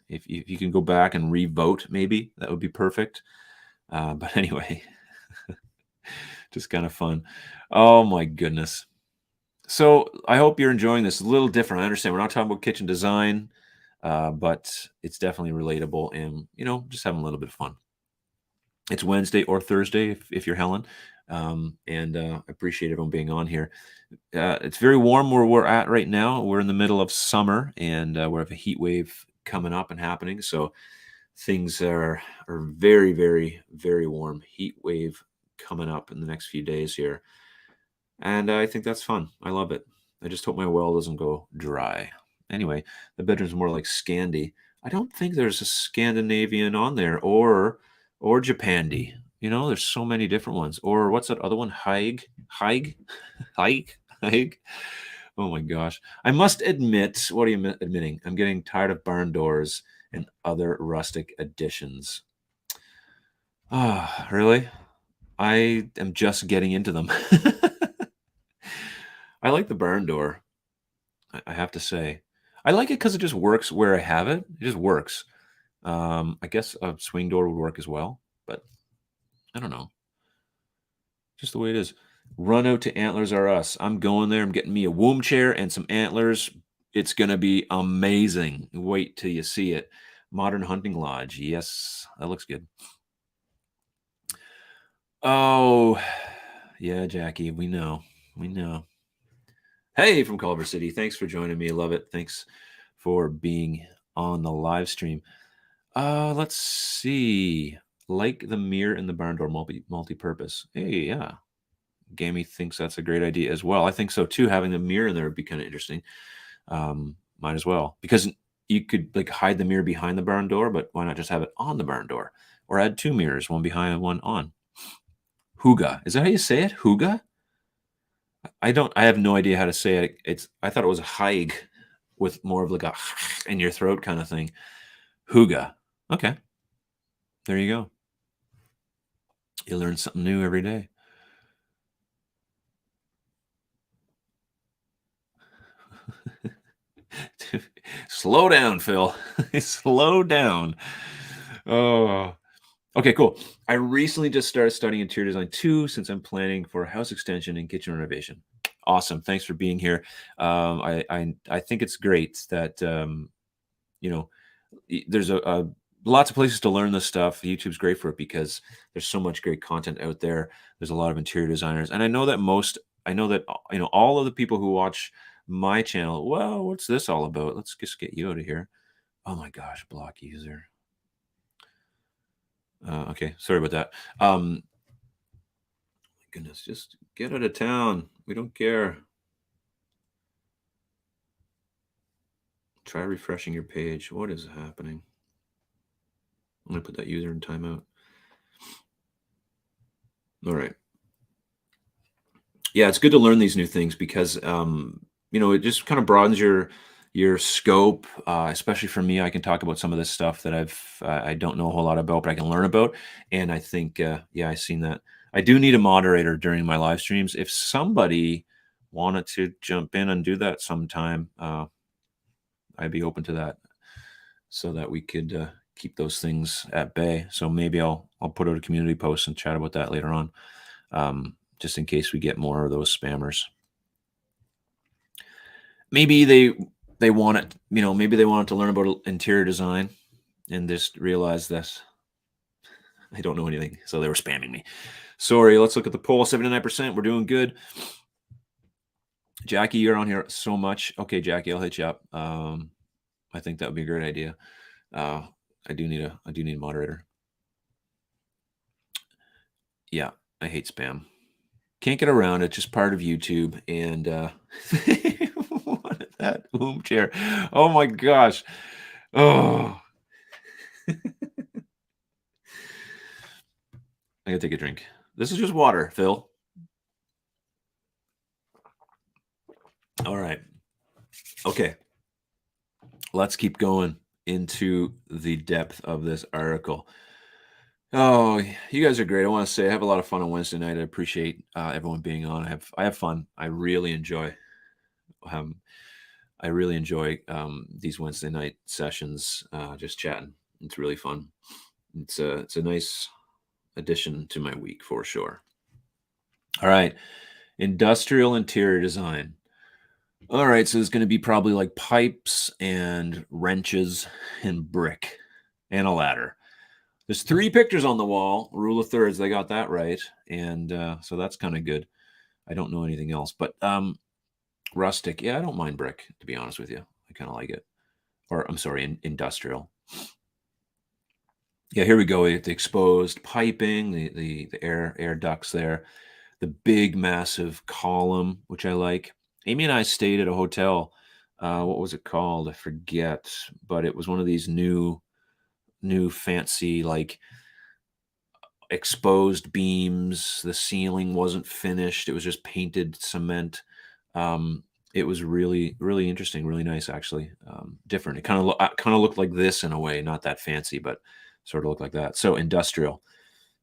if you can go back and re-vote, maybe that would be perfect. But anyway, just kind of fun. Oh my goodness. So I hope you're enjoying this. A little different. I understand we're not talking about kitchen design, but it's definitely relatable and, just having a little bit of fun. It's Wednesday or Thursday if you're Helen. And I appreciate everyone being on here. It's very warm where we're at right now. We're in the middle of summer, and we have a heat wave coming up and happening. So things are very, very, very warm. Heat wave coming up in the next few days here. And I think that's fun. I love it. I just hope my well doesn't go dry. Anyway, the bedroom's more like Scandi. I don't think there's a Scandinavian on there or Japandi. There's so many different ones. Or what's that other one? Haig? Oh my gosh. I must admit, what are you admitting? I'm getting tired of barn doors and other rustic additions. Ah, really? I am just getting into them. I like the barn door. I have to say. I like it because it just works where I have it. It just works. I guess a swing door would work as well. but I don't know. Just the way it is. Run out to Antlers R Us. I'm going there. I'm getting me a womb chair and some antlers. It's going to be amazing. Wait till you see it. Modern Hunting Lodge. Yes, that looks good. Oh, yeah, Jackie, we know. We know. Hey, from Culver City. Thanks for joining me. Love it. Thanks for being on the live stream. Let's see. Like the mirror in the barn door multi-purpose. Hey, yeah. Gammy thinks that's a great idea as well. I think so too. Having the mirror in there would be kind of interesting. Might as well, because you could like hide the mirror behind the barn door, but why not just have it on the barn door, or add two mirrors, one behind and one on? Hygge. Is that how you say it? Hygge? I have no idea how to say it. I thought it was a hygge with more of like a in your throat kind of thing. Hygge. Okay. There you go. You learn something new every day. Slow down, Phil. Slow down. Oh, okay, cool. I recently just started studying interior design too, since I'm planning for a house extension and kitchen renovation. Awesome. Thanks for being here. I think it's great that you know there's a lots of places to learn this stuff. YouTube's great for it because there's so much great content out there. There's a lot of interior designers, and I know that all of the people who watch my channel. Well, what's this all about? Let's just get you out of here. Oh my gosh, block user. Okay, sorry about that. My goodness, just get out of town. We don't care. Try refreshing your page. What is happening? I'm gonna put that user in timeout. All right. Yeah, it's good to learn these new things because it just kind of broadens your scope. Especially for me, I can talk about some of this stuff that I don't know a whole lot about, but I can learn about. And I think, yeah, I've seen that. I do need a moderator during my live streams. If somebody wanted to jump in and do that sometime, I'd be open to that, so that we could keep those things at bay. So maybe I'll put out a community post and chat about that later on, just in case we get more of those spammers. Maybe they want it, maybe they wanted to learn about interior design and just realize that I don't know anything, so they were spamming me. Sorry. Let's look at the poll. 79%. We're doing good. Jackie, you're on here so much. Okay, Jackie, I'll hit you up. I think that would be a great idea. I do need a moderator. Yeah, I hate spam. Can't get around it. Just part of YouTube. And what is that womb chair? Oh my gosh. Oh, I gotta take a drink. This is just water, Phil. All right. Okay. Let's keep going into the depth of this article. Oh, you guys are great. I want to say I have a lot of fun on Wednesday night. I appreciate everyone being on. I have fun. I really enjoy these Wednesday night sessions, just chatting. It's really fun. It's a nice addition to my week for sure. All right, industrial interior design. All right, so there's going to be probably like pipes and wrenches and brick and a ladder. There's 3 pictures on the wall. Rule of thirds, they got that right, and so that's kind of good. I don't know anything else, but rustic. Yeah, I don't mind brick, to be honest with you. I kind of like it. Or I'm sorry, industrial. Yeah, here we go. The exposed piping, the air ducts there, the big massive column, which I like. Amy and I stayed at a hotel. What was it called? I forget, but it was one of these new fancy, like, exposed beams. The ceiling wasn't finished. It was just painted cement. It was really, really interesting, really nice, actually. Different. It kind of looked like this in a way, not that fancy, but sort of looked like that. So industrial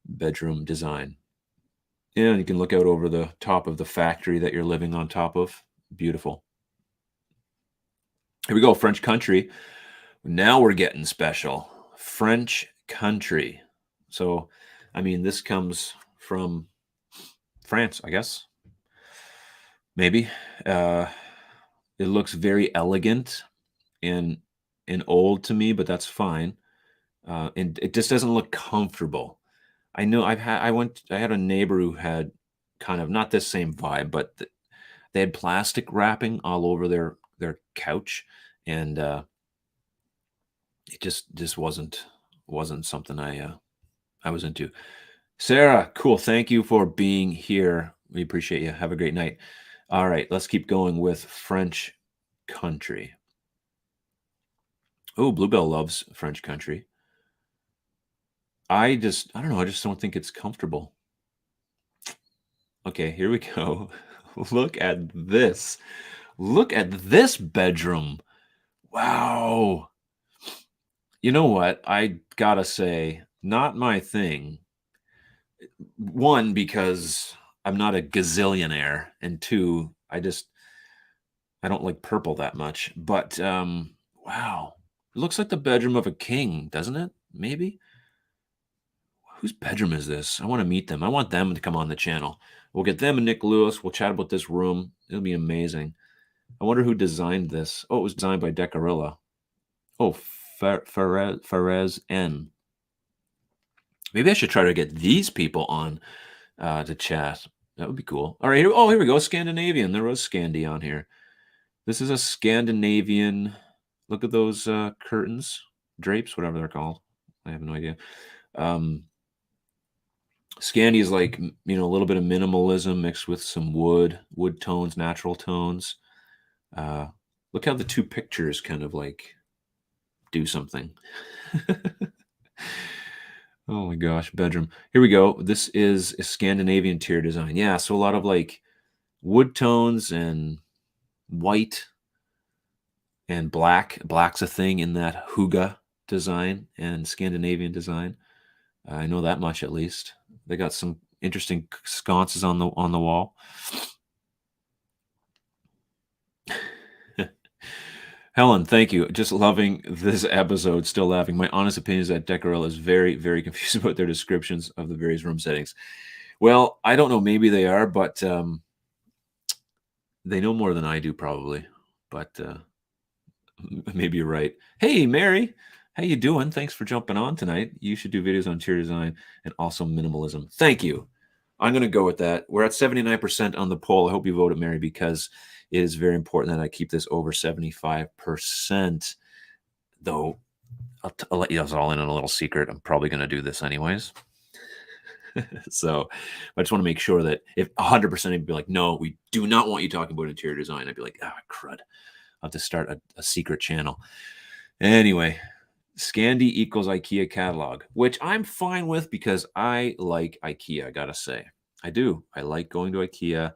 bedroom design. Yeah, and you can look out over the top of the factory that you're living on top of. Beautiful. Here we go. French country. Now we're getting special. French country. So I mean, this comes from France, I guess. Maybe. It looks very elegant and old to me, but that's fine. And it just doesn't look comfortable. I know I had a neighbor who had kind of not this same vibe, but they had plastic wrapping all over their couch, and it just wasn't something I was into. Sarah, cool. Thank you for being here. We appreciate you. Have a great night. All right, let's keep going with French country. Oh, Bluebell loves French country. I don't know. I just don't think it's comfortable. Okay, here we go. Look at this. Look at this bedroom. Wow. You know what? I gotta say, not my thing. One, because I'm not a gazillionaire, and two, I don't like purple that much. But wow. It looks like the bedroom of a king, doesn't it? Maybe. Whose bedroom is this? I want to meet them. I want them to come on the channel. We'll get them and Nick Lewis. We'll chat about this room. It'll be amazing. I wonder who designed this. Oh, it was designed by Decarilla. Oh, Ferez N. Maybe I should try to get these people on to chat. That would be cool. All right. Here we go. Scandinavian. There was Scandi on here. This is a Scandinavian. Look at those curtains, drapes, whatever they're called. I have no idea. Scandi is like, a little bit of minimalism mixed with some wood tones, natural tones. Look how the two pictures kind of like do something. Oh my gosh, bedroom. Here we go. This is a Scandinavian interior design. Yeah, so a lot of like wood tones and white and black. Black's a thing in that Hygge design and Scandinavian design. I know that much at least. They got some interesting sconces on the wall. Helen, thank you. Just loving this episode, still laughing. My honest opinion is that Decarella is very, very confused about their descriptions of the various room settings. Well, I don't know. Maybe they are, but they know more than I do, probably. But maybe you're right. Hey, Mary, how you doing? Thanks for jumping on tonight. You should do videos on interior design and also minimalism. Thank you. I'm going to go with that. We're at 79% on the poll. I hope you voted, Mary, because it is very important that I keep this over 75%. Though I'll let you guys all in on a little secret. I'm probably going to do this anyways. So I just want to make sure that if 100% would be like, no, we do not want you talking about interior design, I'd be like, crud. I'll have to start a secret channel. Anyway, Scandi equals IKEA catalog, which I'm fine with because I like IKEA, I gotta say. I do. I like going to IKEA.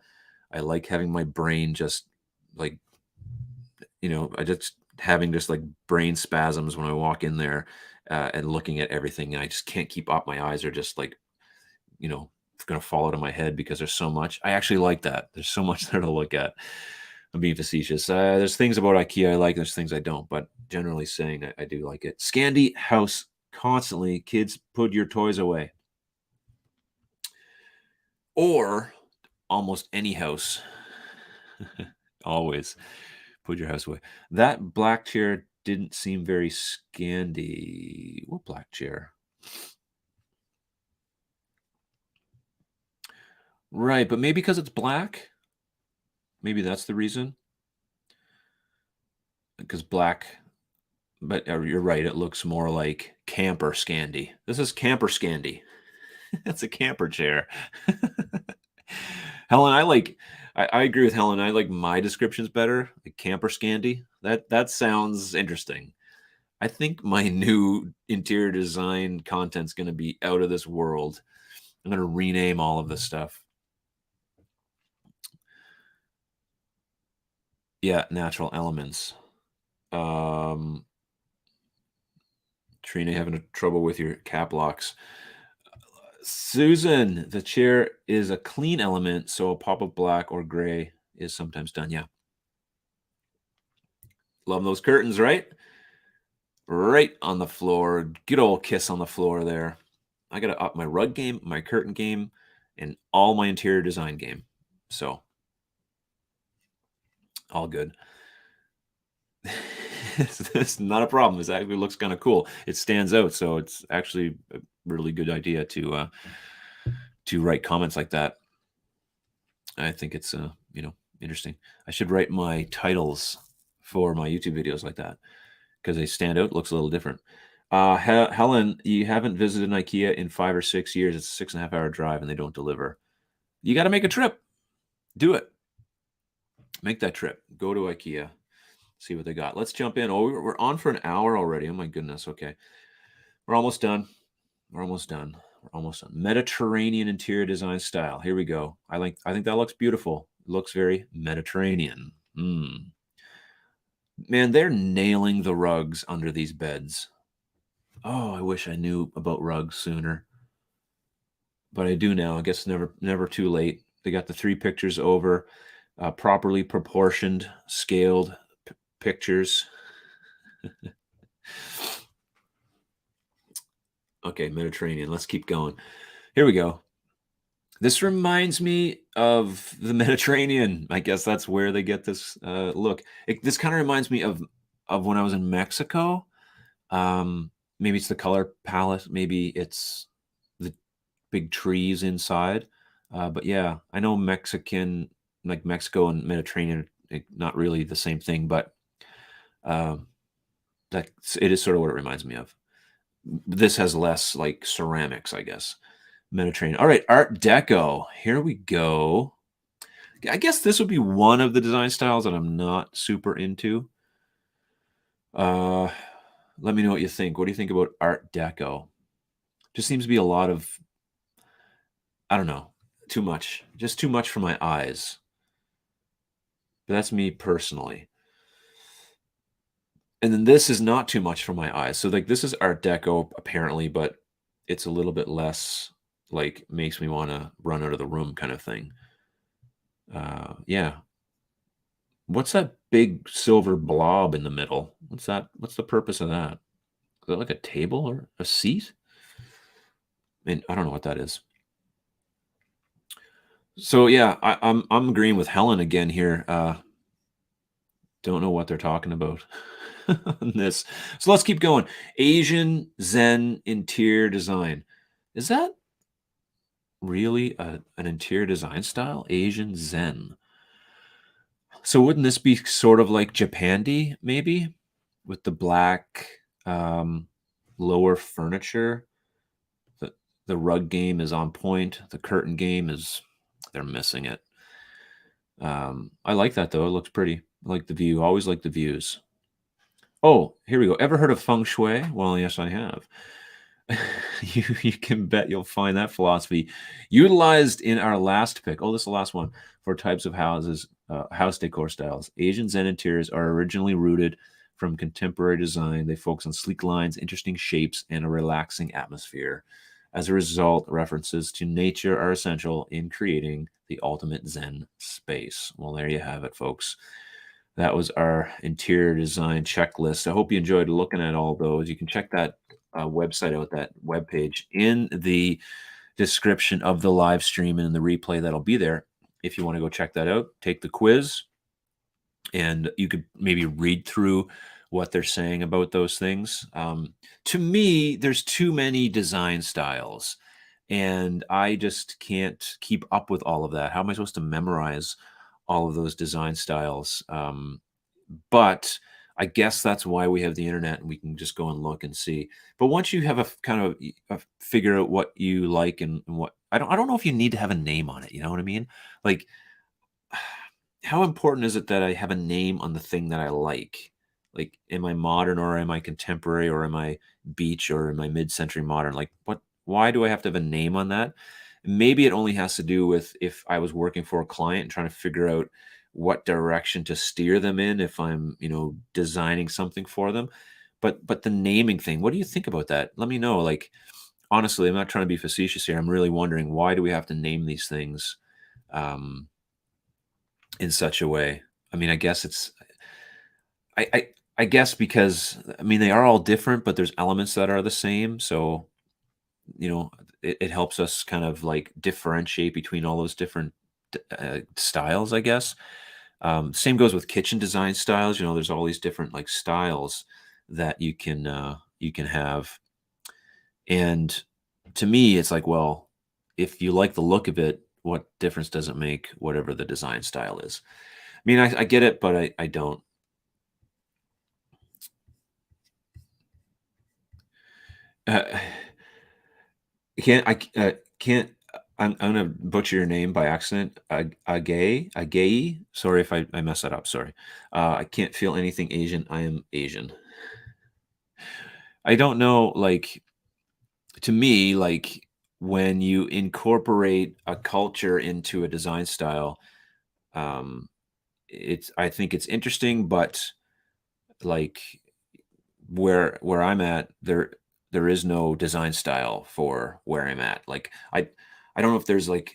I like having my brain just like, I just having just like brain spasms when I walk in there and looking at everything. And I just can't keep up. My eyes are just like, going to fall out of my head because there's so much. I actually like that. There's so much there to look at. I'm being facetious. There's things about IKEA I like. There's things I don't. But generally saying, I do like it. Scandi house constantly. Kids, put your toys away. Or almost any house. Always put your house away. That black chair didn't seem very Scandi. What black chair? Right, but maybe because it's black. Maybe that's the reason. Because black, but you're right. It looks more like camper Scandi. This is camper Scandi. That's a camper chair. Helen, I agree with Helen. I like my descriptions better. Like camper Scandi. That sounds interesting. I think my new interior design content's going to be out of this world. I'm going to rename all of this stuff. Yeah, natural elements. Trina, having trouble with your cap locks. Susan, the chair is a clean element, so a pop of black or gray is sometimes done. Yeah. Love those curtains, right? Right on the floor. Good old kiss on the floor there. I got to up my rug game, my curtain game, and all my interior design game. So all good. It's not a problem. It actually looks kind of cool. It stands out, so it's actually a really good idea to write comments like that. I think it's interesting. I should write my titles for my YouTube videos like that because they stand out. Looks a little different. Helen, you haven't visited an IKEA in 5 or 6 years. It's a 6.5 hour drive, and they don't deliver. You got to make a trip. Do it. Make that trip. Go to IKEA. See what they got. Let's jump in. Oh, we're on for an hour already. Oh my goodness. Okay, we're almost done. We're almost done. We're almost done. Mediterranean interior design style. Here we go. I think that looks beautiful. It looks very Mediterranean. Man, they're nailing the rugs under these beds. Oh, I wish I knew about rugs sooner. But I do now. I guess never too late. They got the 3 pictures over, properly proportioned, scaled pictures. Okay, Mediterranean. Let's keep going. Here we go. This reminds me of the Mediterranean. I guess that's where they get this look. This kind of reminds me of when I was in Mexico. Maybe it's the color palette. Maybe it's the big trees inside. But yeah, I know like Mexico and Mediterranean, not really the same thing, but that it is sort of what it reminds me of. This has less like ceramics, I guess. Mediterranean. All right, Art Deco. Here we go. I guess this would be one of the design styles that I'm not super into. Let me know what you think. What do you think about Art Deco? Just seems to be a lot of, I don't know, too much. Just too much for my eyes. But that's me personally. And then this is not too much for my eyes. So like this is Art Deco apparently, but it's a little bit less like makes me want to run out of the room kind of thing. Yeah. What's that big silver blob in the middle? What's that? What's the purpose of that? Is that like a table or a seat? I mean, I don't know what that is. So yeah, I'm agreeing with Helen again here. Don't know what they're talking about on this. So let's keep going. Asian Zen interior design. Is that really an interior design style? Asian Zen. So wouldn't this be sort of like Japandi, maybe, with the black lower furniture? The rug game is on point. The curtain game is they're missing it. I like that though. It looks pretty. I like the view. Always like the views. Oh, here we go. Ever heard of feng shui? Well, yes, I have. You can bet you'll find that philosophy utilized in our last pick. Oh, this is the last one for types of houses, house decor styles. Asian Zen interiors are originally rooted from contemporary design. They focus on sleek lines, interesting shapes, and a relaxing atmosphere. As a result, references to nature are essential in creating the ultimate Zen space. Well, there you have it, folks. That was our interior design checklist. I hope you enjoyed looking at all those. You can check that website out, that webpage, in the description of the live stream and in the replay that'll be there. If you want to go check that out, take the quiz, and you could maybe read through what they're saying about those things. To me, there's too many design styles, and I just can't keep up with all of that. How am I supposed to memorize all of those design styles? But I guess that's why we have the internet and we can just go and look and see. But once you have a kind of figure out what you like and what I don't know if you need to have a name on it. You know what I mean? Like, how important is it that I have a name on the thing that I like? Like, am I modern or am I contemporary or am I beach or am I mid-century modern? Like, why do I have to have a name on that? Maybe it only has to do with if I was working for a client and trying to figure out what direction to steer them in if I'm, designing something for them. But the naming thing, what do you think about that? Let me know. Like, honestly, I'm not trying to be facetious here. I'm really wondering, why do we have to name these things in such a way? I mean, I guess it's I guess because they are all different, but there's elements that are the same. So it helps us kind of like differentiate between all those different styles, I guess. Same goes with kitchen design styles. There's all these different like styles that you can have. And to me, it's like, well, if you like the look of it, what difference does it make, whatever the design style is? I mean, I get it, but I don't. Uh, can't. I'm gonna butcher your name by accident. Agay. Sorry if I mess that up. Sorry. I can't feel anything Asian. I am Asian. I don't know. Like, to me, like, when you incorporate a culture into a design style, um, I think it's interesting, but like where I'm at, there is no design style for where I'm at. Like, I don't know if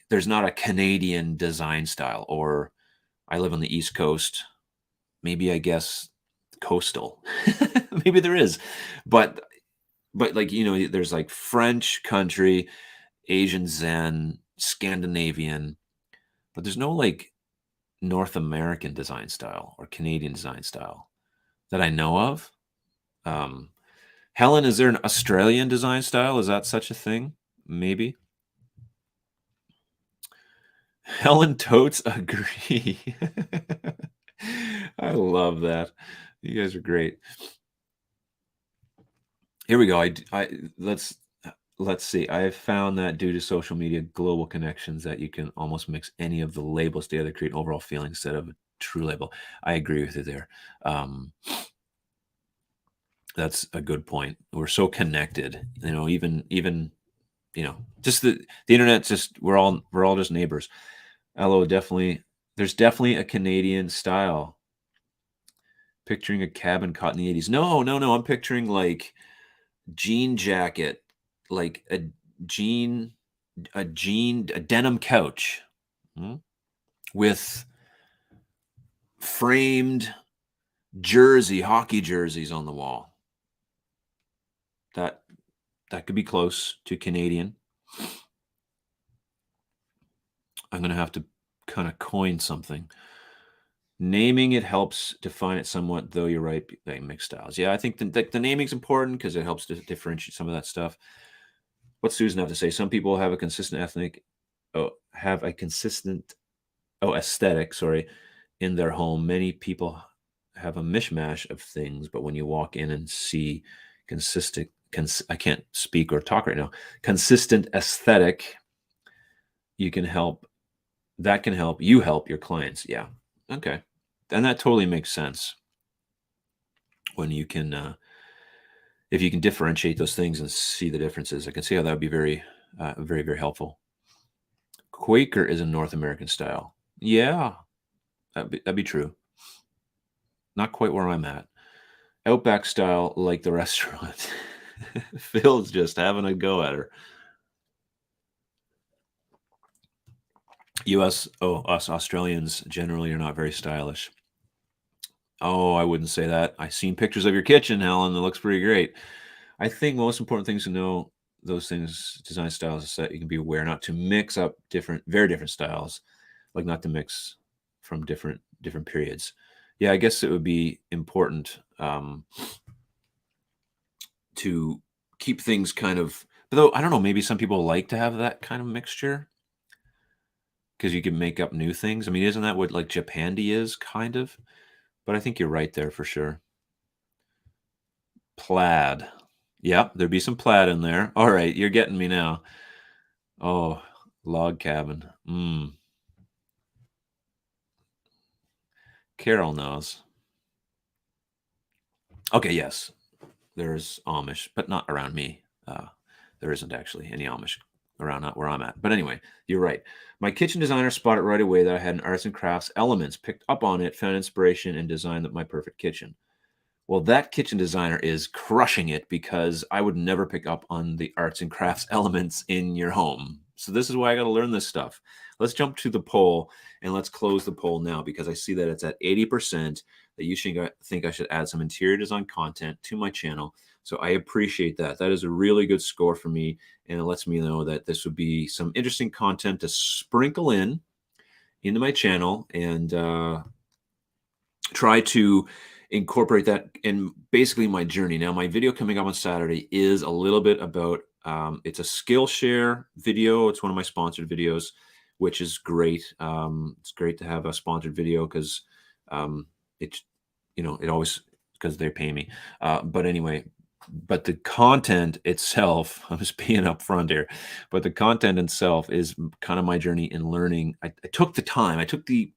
there's not a Canadian design style, or I live on the East Coast. Maybe, I guess, coastal. Maybe there is. But like, there's like French country, Asian Zen, Scandinavian, but there's no like North American design style or Canadian design style that I know of. Um, Helen, is there an Australian design style? Is that such a thing? Maybe. Helen totes agree. I love that. You guys are great. Here we go. Let's see. I have found that due to social media global connections that you can almost mix any of the labels together to create an overall feeling instead of a true label. I agree with you there. That's a good point. We're so connected, even just the internet. Just we're all just neighbors. Hello, definitely. There's definitely a Canadian style. Picturing a cabin caught in the 80s. No, no, no. I'm picturing like jean jacket, like jean, a denim couch, hmm, with framed hockey jerseys on the wall. That could be close to Canadian. I'm gonna have to kind of coin something. Naming it helps define it somewhat, though you're right, like mixed styles. Yeah, I think the naming's important because it helps to differentiate some of that stuff. What's Susan have to say? Some people have a consistent aesthetic, sorry, in their home. Many people have a mishmash of things, but when you walk in and see consistent, I can't speak or talk right now, consistent aesthetic, you can help. That can help you help your clients. Yeah. Okay. And that totally makes sense when you can, if you can differentiate those things and see the differences. I can see how that would be very, very, very helpful. Quaker is a North American style. Yeah, that'd be true. Not quite where I'm at. Outback style, like the restaurant. Phil's just having a go at her. Us Australians generally are not very stylish. Oh, I wouldn't say that. I've seen pictures of your kitchen, Helen. It looks pretty great. I think most important things to know, those things, design styles, is that you can be aware not to mix up very different styles, like not to mix from different periods. Yeah, I guess it would be important to keep things kind of. But though I don't know, maybe some people like to have that kind of mixture because you can make up new things. I mean, isn't that what like Japandi is kind of? But I think you're right there for sure. Plaid. Yep, there'd be some plaid in there. All right, you're getting me now. Oh, log cabin. Carol knows. Okay, yes, there's Amish, but not around me. There isn't actually any Amish around not where I'm at. But anyway, you're right. My kitchen designer spotted right away that I had an arts and crafts elements, picked up on it, found inspiration, and designed my perfect kitchen. Well, that kitchen designer is crushing it because I would never pick up on the arts and crafts elements in your home. So this is why I got to learn this stuff. Let's jump to the poll and let's close the poll now because I see that it's at 80% that you should think I should add some interior design content to my channel. So I appreciate that. That is a really good score for me, and it lets me know that this would be some interesting content to sprinkle into my channel and try to incorporate that in basically my journey. Now, my video coming up on Saturday is a little bit about, it's a Skillshare video. It's one of my sponsored videos, which is great. It's great to have a sponsored video because it's, it always, because they pay me. But anyway, but the content itself, I'm just being upfront here, but the content itself is kind of my journey in learning. I took the time, I took the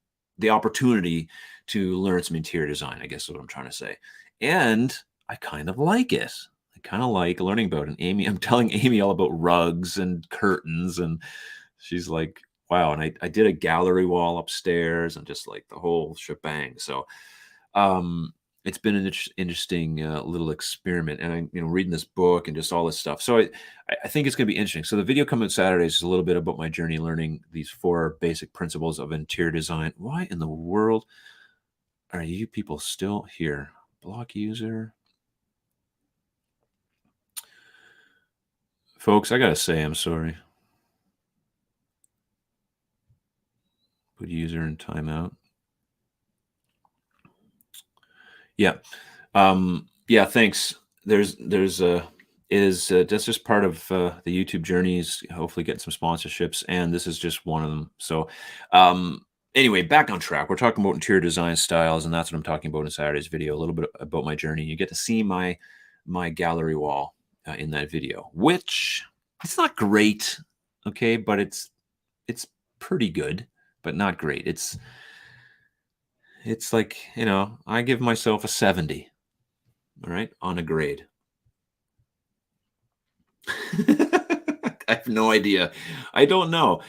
opportunity to learn some interior design, I guess is what I'm trying to say. And I kind of like it. I kind of like learning about it. And I'm telling Amy all about rugs and curtains, and she's like, wow. And I did a gallery wall upstairs and just like the whole shebang. So it's been an interesting little experiment, and I'm reading this book and just all this stuff. So I think it's going to be interesting. So the video coming Saturday is a little bit about my journey learning these 4 basic principles of interior design. Why in the world are you people still here? Block user. Folks, I got to say, I'm sorry. Put user in timeout. Yeah. Yeah, thanks. That's just part of the YouTube journeys, hopefully getting some sponsorships, and this is just one of them. So anyway, back on track. We're talking about interior design styles, and that's what I'm talking about in Saturday's video, a little bit about my journey. You get to see my gallery wall in that video, which it's not great, okay, but it's pretty good, but not great. It's like, I give myself a 70, all right, on a grade. I have no idea. I don't know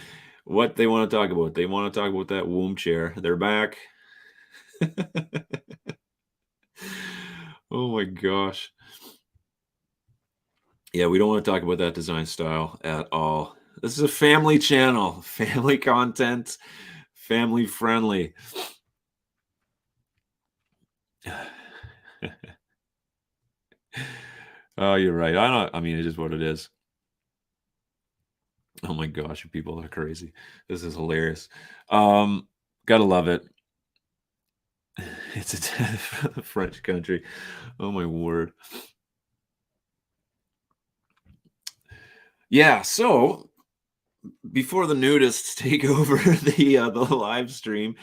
what they want to talk about. They want to talk about that womb chair. They're back. Oh my gosh. Yeah, we don't want to talk about that design style at all. This is a family channel, family content, family friendly. Oh, you're right. I mean, it is what it is. Oh my gosh, you people are crazy. This is hilarious. Gotta love it. It's a French country. Oh my word. Yeah, so before the nudists take over the live stream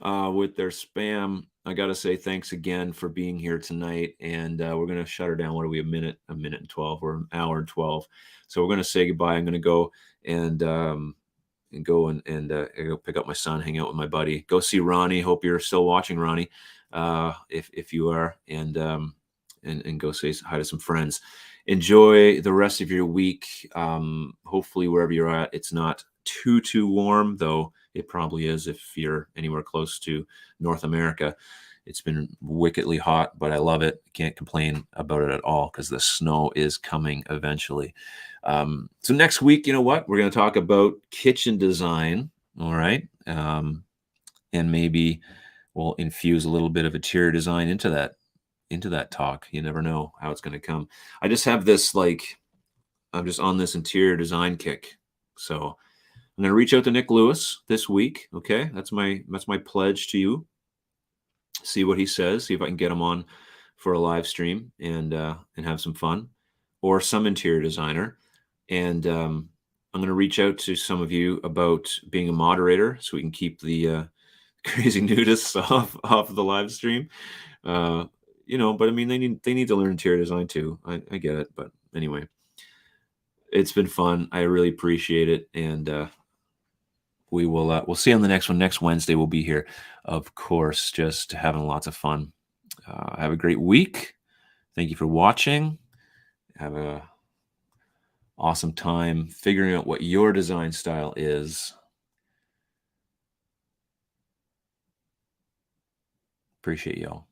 with their spam, I gotta say thanks again for being here tonight. And we're gonna shut her down. What are we? A minute and 12, or an hour and 12. So we're gonna say goodbye. I'm gonna go and go and go pick up my son, hang out with my buddy, go see Ronnie. Hope you're still watching, Ronnie, if you are, and go say hi to some friends. Enjoy the rest of your week. Hopefully wherever you're at, it's not too warm, though it probably is if you're anywhere close to North America. It's been wickedly hot, but I love it. Can't complain about it at all because the snow is coming eventually. So next week, you know what? We're going to talk about kitchen design. All right. And maybe we'll infuse a little bit of interior design into that talk. You never know how it's going to come. I just have this, I'm just on this interior design kick. So I'm going to reach out to Nick Lewis this week. Okay. That's my pledge to you. See what he says, see if I can get him on for a live stream and have some fun, or some interior designer. And I'm going to reach out to some of you about being a moderator so we can keep the crazy nudists off the live stream. But I mean, they need to learn interior design too. I get it. But anyway, it's been fun. I really appreciate it. And we'll see you on the next one. Next Wednesday we'll be here, of course, just having lots of fun. Have a great week. Thank you for watching. Have a awesome time figuring out what your design style is. Appreciate y'all.